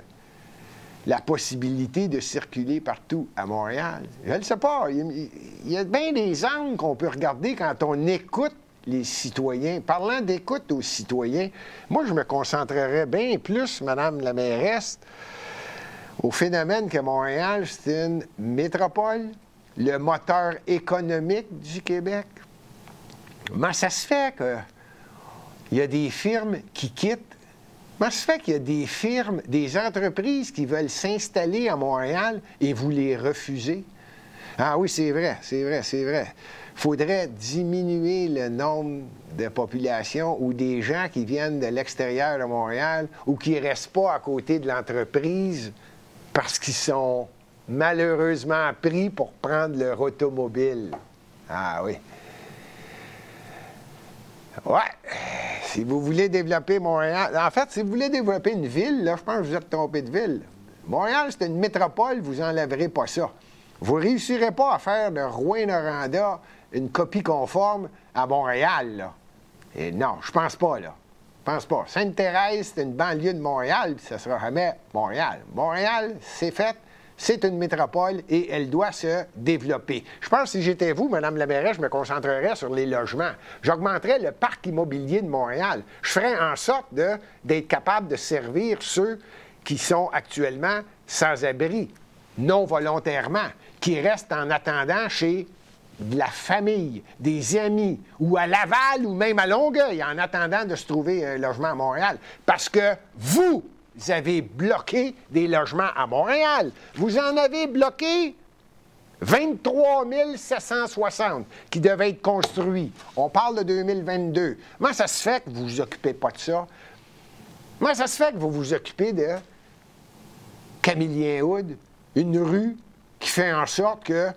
la possibilité de circuler partout à Montréal. Je ne sais pas. Il y a bien des angles qu'on peut regarder quand on écoute les citoyens. Parlant d'écoute aux citoyens, moi, je me concentrerais bien plus, Madame la mairesse, au phénomène que Montréal, c'est une métropole, le moteur économique du Québec. Comment ça se fait qu'il y a des firmes qui quittent? Comment ça se fait qu'il y a des firmes, des entreprises qui veulent s'installer à Montréal et vous les refusez? Ah oui, c'est vrai, c'est vrai, c'est vrai. Il faudrait diminuer le nombre de populations ou des gens qui viennent de l'extérieur de Montréal ou qui ne restent pas à côté de l'entreprise parce qu'ils sont malheureusement pris pour prendre leur automobile. Ah oui. Ouais. Si vous voulez développer Montréal... En fait, si vous voulez développer une ville, là, je pense que vous êtes trompé de ville. Montréal, c'est une métropole, vous n'enlèverez pas ça. Vous ne réussirez pas à faire de Rouyn-Noranda une copie conforme à Montréal, là. Et non, je pense pas, là. Je pense pas. Sainte-Thérèse, c'est une banlieue de Montréal, puis ça sera jamais Montréal. Montréal, c'est fait. C'est une métropole et elle doit se développer. Je pense que si j'étais vous, Mme la mairesse, je me concentrerais sur les logements. J'augmenterais le parc immobilier de Montréal. Je ferais en sorte d'être capable de servir ceux qui sont actuellement sans abri, non volontairement, qui restent en attendant chez de la famille, des amis, ou à Laval, ou même à Longueuil, en attendant de se trouver un logement à Montréal. Parce que vous avez bloqué des logements à Montréal. Vous en avez bloqué 23 760 qui devaient être construits. On parle de 2022. Comment ça se fait que vous ne vous occupez pas de ça? Comment ça se fait que vous vous occupez de Camillien-Hood, une rue qui fait en sorte que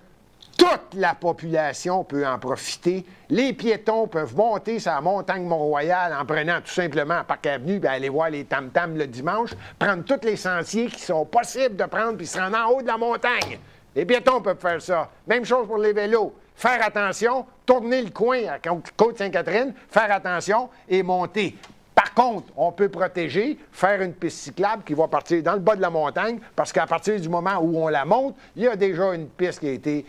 toute la population peut en profiter. Les piétons peuvent monter sur la montagne Mont-Royal en prenant tout simplement Parc Avenue et aller voir les tam-tams le dimanche, prendre tous les sentiers qui sont possibles de prendre puis se rendre en haut de la montagne. Les piétons peuvent faire ça. Même chose pour les vélos. Faire attention, tourner le coin à Côte-Sainte-Catherine, faire attention et monter. Par contre, on peut protéger, faire une piste cyclable qui va partir dans le bas de la montagne, parce qu'à partir du moment où on la monte, il y a déjà une piste qui a été,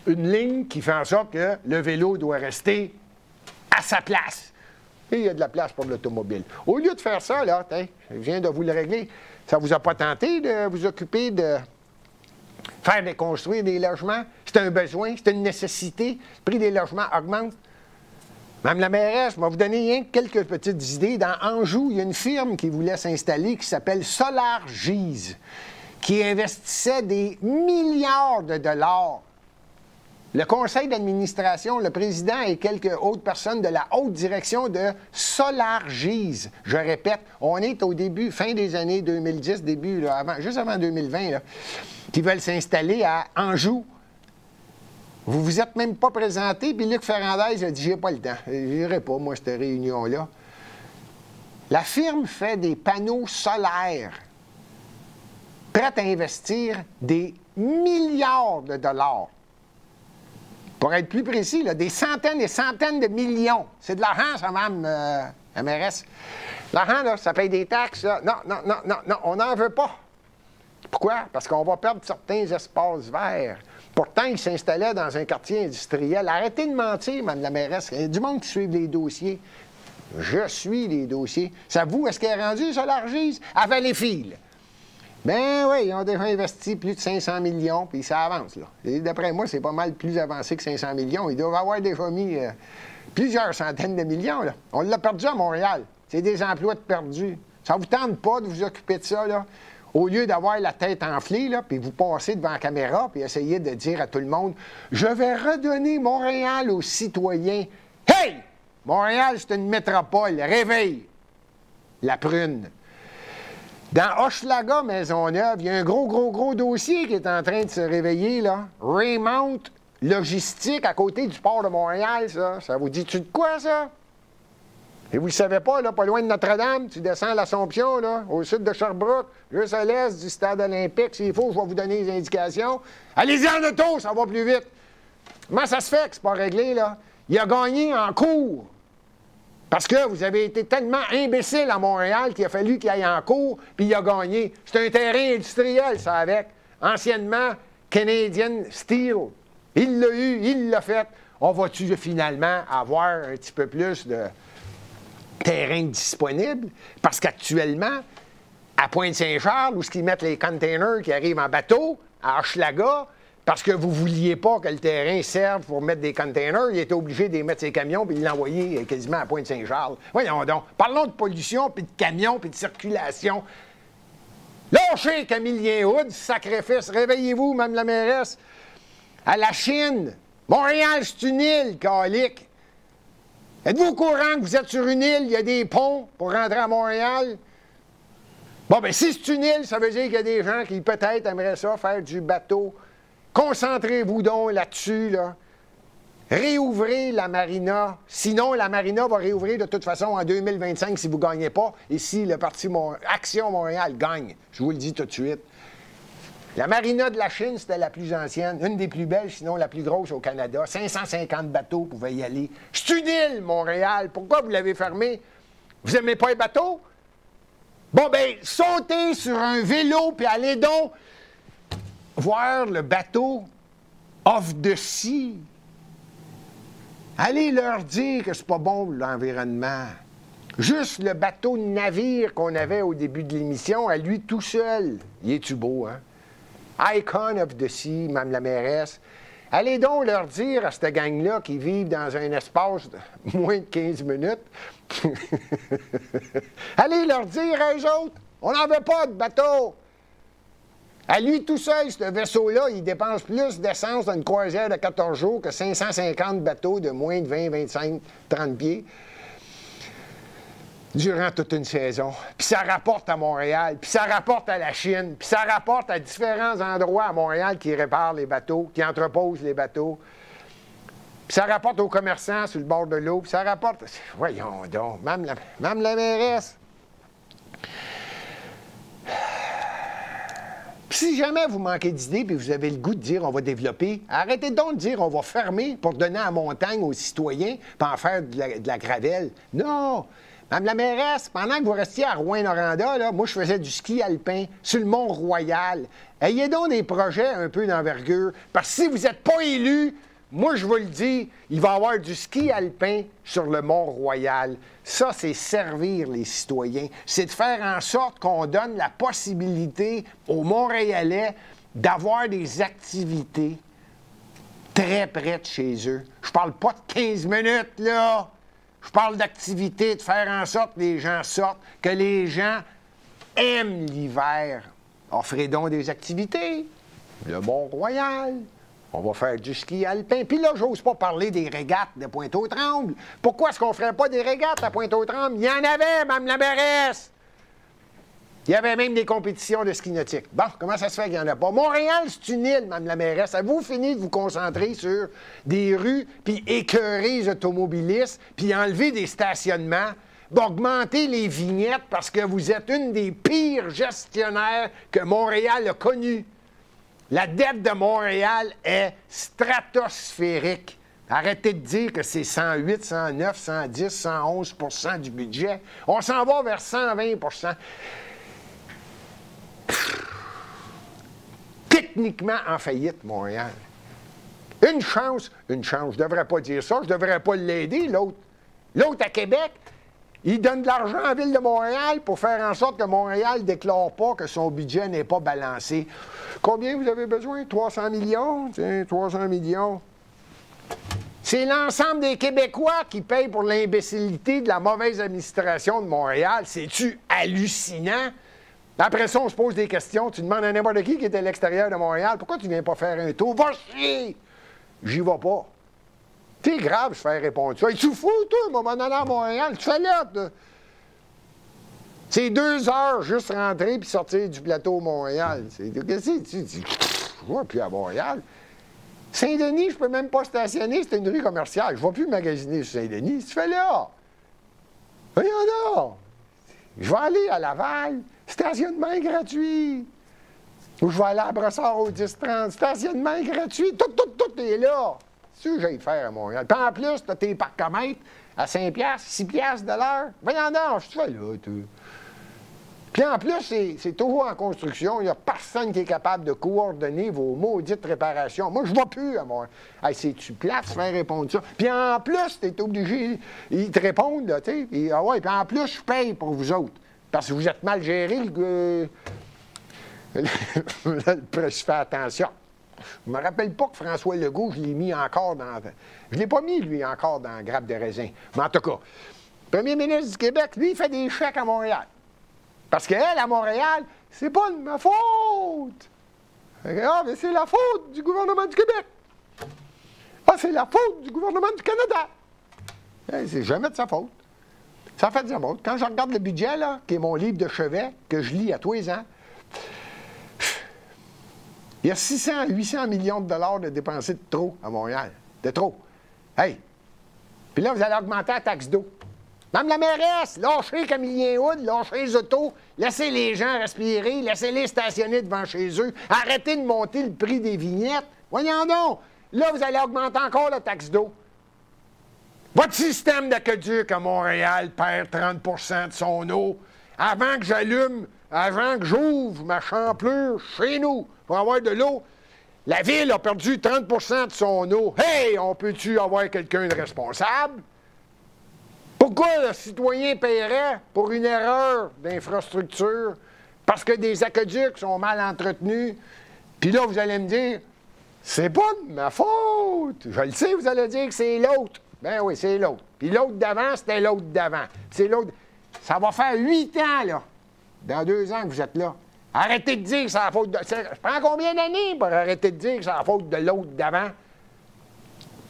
une ligne qui fait en sorte que le vélo doit rester à sa place. Et il y a de la place pour l'automobile. Au lieu de faire ça, là, je viens de vous le régler, ça ne vous a pas tenté de vous occuper de faire de construire des logements? C'est un besoin, c'est une nécessité. Le prix des logements augmente. Mme la mairesse, je vais vous donner rien que quelques petites idées. Dans Anjou, il y a une firme qui voulait s'installer qui s'appelle SolarGise, qui investissait des milliards de dollars. Le conseil d'administration, le président et quelques autres personnes de la haute direction de SolarGise, je répète, on est au début, fin des années 2010, début, là, juste avant 2020, là, qui veulent s'installer à Anjou. Vous vous êtes même pas présenté, puis Luc Ferrandez a dit « j'ai pas le temps, je n'irai pas, moi, cette réunion-là ». La firme fait des panneaux solaires, prête à investir des milliards de dollars. Pour être plus précis, là, des centaines et centaines de millions. C'est de l'argent, ça, Mme la mairesse. L'argent, là, ça paye des taxes. Là. Non, on n'en veut pas. Pourquoi? Parce qu'on va perdre certains espaces verts. Pourtant, il s'installait dans un quartier industriel. Arrêtez de mentir, Mme la mairesse. Il y a du monde qui suit les dossiers. Je suis les dossiers. Ça vous, est-ce qu'elle est rendue sur l'Argise? À Valleyfield. Ben oui, ils ont déjà investi plus de 500 millions, puis ça avance, là. Et d'après moi, c'est pas mal plus avancé que 500 millions. Ils doivent avoir déjà mis plusieurs centaines de millions, là. On l'a perdu à Montréal. C'est des emplois de perdus. Ça vous tente pas de vous occuper de ça, là? Au lieu d'avoir la tête enflée, là, puis vous passez devant la caméra, puis essayer de dire à tout le monde « Je vais redonner Montréal aux citoyens. » Hey! Montréal, c'est une métropole. Réveille! La prune. Dans Hochelaga, Maisonneuve, il y a un gros dossier qui est en train de se réveiller, là. Raymount Logistique, à côté du port de Montréal, ça. Ça vous dit-tu de quoi, ça? Et vous ne le savez pas, là, pas loin de Notre-Dame, tu descends à l'Assomption, là, au sud de Sherbrooke, juste à l'est du stade olympique. S'il faut, je vais vous donner les indications. Allez-y en auto, ça va plus vite. Comment ça se fait que c'est pas réglé, là? Il a gagné en cours. Parce que vous avez été tellement imbécile à Montréal qu'il a fallu qu'il aille en cours, puis il a gagné. C'est un terrain industriel, ça, avec. Anciennement, Canadian Steel. Il l'a eu, il l'a fait. On va-tu finalement avoir un petit peu plus de terrain disponible? Parce qu'actuellement, à Pointe-Saint-Charles, où ils mettent les containers qui arrivent en bateau, à Hochelaga, parce que vous ne vouliez pas que le terrain serve pour mettre des containers, il était obligé de les mettre ses camions et de l'envoyer quasiment à Pointe-Saint-Charles. Voyons donc. Parlons de pollution, puis de camions, puis de circulation. Lâchez Camillien-Hood, sacrifice. Réveillez-vous, Mme la mairesse. À la Chine, Montréal, c'est une île, calique. Êtes-vous au courant que vous êtes sur une île, il y a des ponts pour rentrer à Montréal? Bon, bien, si c'est une île, ça veut dire qu'il y a des gens qui peut-être aimeraient ça, faire du bateau. Concentrez-vous donc là-dessus, là. Réouvrez la marina. Sinon, la marina va réouvrir de toute façon en 2025 si vous ne gagnez pas et si le parti Action Montréal gagne. Je vous le dis tout de suite. La marina de la Chine, c'était la plus ancienne, une des plus belles, sinon la plus grosse au Canada. 550 bateaux pouvaient y aller. C'est une île, Montréal. Pourquoi vous l'avez fermée? Vous n'aimez pas les bateaux? Bon, bien, sautez sur un vélo puis allez donc voir le bateau off the sea. Allez leur dire que c'est pas bon pour l'environnement. Juste le bateau de navire qu'on avait au début de l'émission, à lui tout seul. Il est-tu beau, hein? Icon of the sea, Mme la mairesse. Allez donc leur dire à cette gang-là qui vivent dans un espace de moins de 15 minutes. Allez leur dire à eux autres, on n'en veut pas de bateau. À lui tout seul, ce vaisseau-là, il dépense plus d'essence dans une croisière de 14 jours que 550 bateaux de moins de 20, 25, 30 pieds durant toute une saison. Puis ça rapporte à Montréal, puis ça rapporte à la Chine, puis ça rapporte à différents endroits à Montréal qui réparent les bateaux, qui entreposent les bateaux. Puis ça rapporte aux commerçants sur le bord de l'eau, puis ça rapporte... Voyons donc, même la mairesse. Puis si jamais vous manquez d'idées puis vous avez le goût de dire on va développer, arrêtez donc de dire on va fermer pour donner à la montagne aux citoyens puis en faire de la gravelle. Non! Madame la mairesse, pendant que vous restiez à Rouyn-Noranda, là, moi, je faisais du ski alpin sur le Mont-Royal. Ayez donc des projets un peu d'envergure, parce que si vous n'êtes pas élu, moi, je vous le dis, il va y avoir du ski alpin sur le Mont-Royal. Ça, c'est servir les citoyens. C'est de faire en sorte qu'on donne la possibilité aux Montréalais d'avoir des activités très près de chez eux. Je parle pas de 15 minutes, là! Je parle d'activité, de faire en sorte que les gens sortent, que les gens aiment l'hiver. Offrez donc des activités. Le Mont-Royal. On va faire du ski alpin. Puis là, j'ose pas parler des régates de Pointe-aux-Trembles. Pourquoi est-ce qu'on ferait pas des régates à Pointe-aux-Trembles? Il y en avait, Mme la mairesse! Il y avait même des compétitions de ski nautique. Bon, comment ça se fait qu'il n'y en a pas? Montréal, c'est une île, Mme la mairesse. Avez-vous fini de vous concentrer sur des rues, puis écœurer les automobilistes, puis enlever des stationnements, d'augmenter les vignettes parce que vous êtes une des pires gestionnaires que Montréal a connues. La dette de Montréal est stratosphérique. Arrêtez de dire que c'est 108, 109, 110, 111 % du budget. On s'en va vers 120 %. Techniquement en faillite, Montréal. Une chance, je ne devrais pas dire ça, je ne devrais pas l'aider, l'autre. L'autre à Québec, il donne de l'argent à la Ville de Montréal pour faire en sorte que Montréal ne déclare pas que son budget n'est pas balancé. Combien vous avez besoin? 300 millions? Tiens, 300 millions. C'est l'ensemble des Québécois qui payent pour l'imbécilité de la mauvaise administration de Montréal. C'est-tu hallucinant? Après ça, on se pose des questions. Tu demandes à n'importe qui est à l'extérieur de Montréal, pourquoi tu ne viens pas faire un tour? Va chier! J'y vais pas. C'est grave, je fais répondre ça. Et tu fous, toi, un moment donné à Montréal? Tu fais là, c'est 2 heures juste rentrer puis sortir du plateau Montréal. Qu'est-ce que tu dis? Je ne vais plus à Montréal. Saint-Denis, je peux même pas stationner, c'est une rue commerciale. Je ne vais plus magasiner sur Saint-Denis. Tu fais là. Voyons donc. Je vais aller à Laval. Stationnement gratuit. Ou je vais aller à Brossard au 10-30. Stationnement gratuit. Tout est là. C'est ce que j'ai faire à Montréal. Puis en plus, tu as tes parcomètres à 5 $, 6 $ de l'heure. Voyons donc, je te fais là, toi. Puis en plus, c'est toujours en construction. Il n'y a personne qui est capable de coordonner vos maudites réparations. Moi, je ne vais plus à Montréal. Hey, c'est-tu plate de faire répondre ça? Puis en plus, tu es obligé. Ils te répondent, là, tu sais. Ah ouais, puis en plus, je paye pour vous autres. Parce que vous êtes mal gérés, je fais attention. Je me rappelle pas que François Legault, je l'ai mis encore dans... Je ne l'ai pas mis, lui, encore dans la grappe de raisin. Mais en tout cas, le premier ministre du Québec, lui, il fait des chèques à Montréal. Parce qu'elle, à Montréal, c'est pas de ma faute. Ah, mais c'est la faute du gouvernement du Québec. Ah, c'est la faute du gouvernement du Canada. C'est jamais de sa faute. Ça fait de sa faute. Quand je regarde le budget, là, qui est mon livre de chevet, que je lis à tous les ans, il y a 600 à 800 millions de dollars de dépensés de trop à Montréal. De trop. Hey! Puis là, vous allez augmenter la taxe d'eau. Madame la mairesse, lâchez Camillien Hood, lâchez les autos, laissez les gens respirer, laissez-les stationner devant chez eux, arrêtez de monter le prix des vignettes. Voyons donc! Là, vous allez augmenter encore la taxe d'eau. Votre système d'aqueduc à Montréal perd 30 % de son eau. Avant que j'ouvre ma champlure chez nous pour avoir de l'eau, la ville a perdu 30 % de son eau. Hey, on peut-tu avoir quelqu'un de responsable? Pourquoi le citoyen paierait pour une erreur d'infrastructure? Parce que des aqueducs sont mal entretenus. Puis là, vous allez me dire, c'est pas de ma faute. Je le sais, vous allez dire que c'est l'autre. Ben oui, c'est l'autre. Puis l'autre d'avant, c'était l'autre d'avant. C'est l'autre. Ça va faire 8 ans, là. Dans 2 ans que vous êtes là. Arrêtez de dire que c'est la faute de... Ça prend combien d'années pour arrêter de dire que c'est la faute de l'autre d'avant?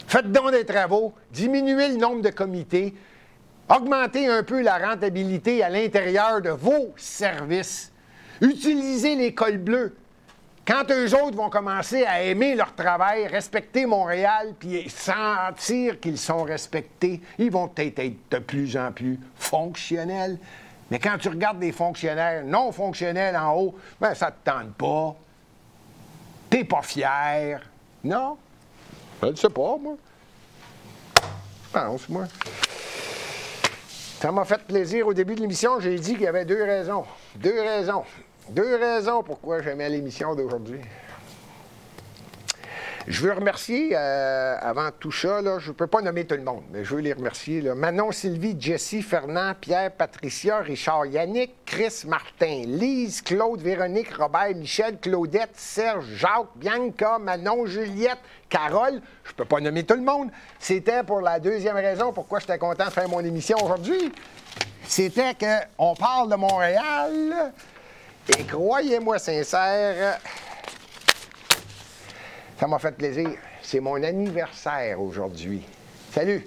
Faites donc des travaux, diminuez le nombre de comités, augmentez un peu la rentabilité à l'intérieur de vos services. Utilisez les cols bleus. Quand eux autres vont commencer à aimer leur travail, respecter Montréal, puis sentir qu'ils sont respectés, ils vont peut-être être de plus en plus fonctionnels. Mais quand tu regardes des fonctionnaires non fonctionnels en haut, ben ça te tente pas. T'es pas fier. Non? Je ne sais pas, moi. Je pense, moi. Ça m'a fait plaisir au début de l'émission. J'ai dit qu'il y avait deux raisons. Deux raisons pourquoi j'aimais l'émission d'aujourd'hui. Je veux remercier, avant tout ça, là, je ne peux pas nommer tout le monde, mais je veux les remercier. Là. Manon, Sylvie, Jessie, Fernand, Pierre, Patricia, Richard, Yannick, Chris, Martin, Lise, Claude, Véronique, Robert, Michel, Claudette, Serge, Jacques, Bianca, Manon, Juliette, Carole. Je ne peux pas nommer tout le monde. C'était pour la deuxième raison pourquoi j'étais content de faire mon émission aujourd'hui. C'était qu'on parle de Montréal et croyez-moi sincère... Ça m'a fait plaisir. C'est mon anniversaire aujourd'hui. Salut!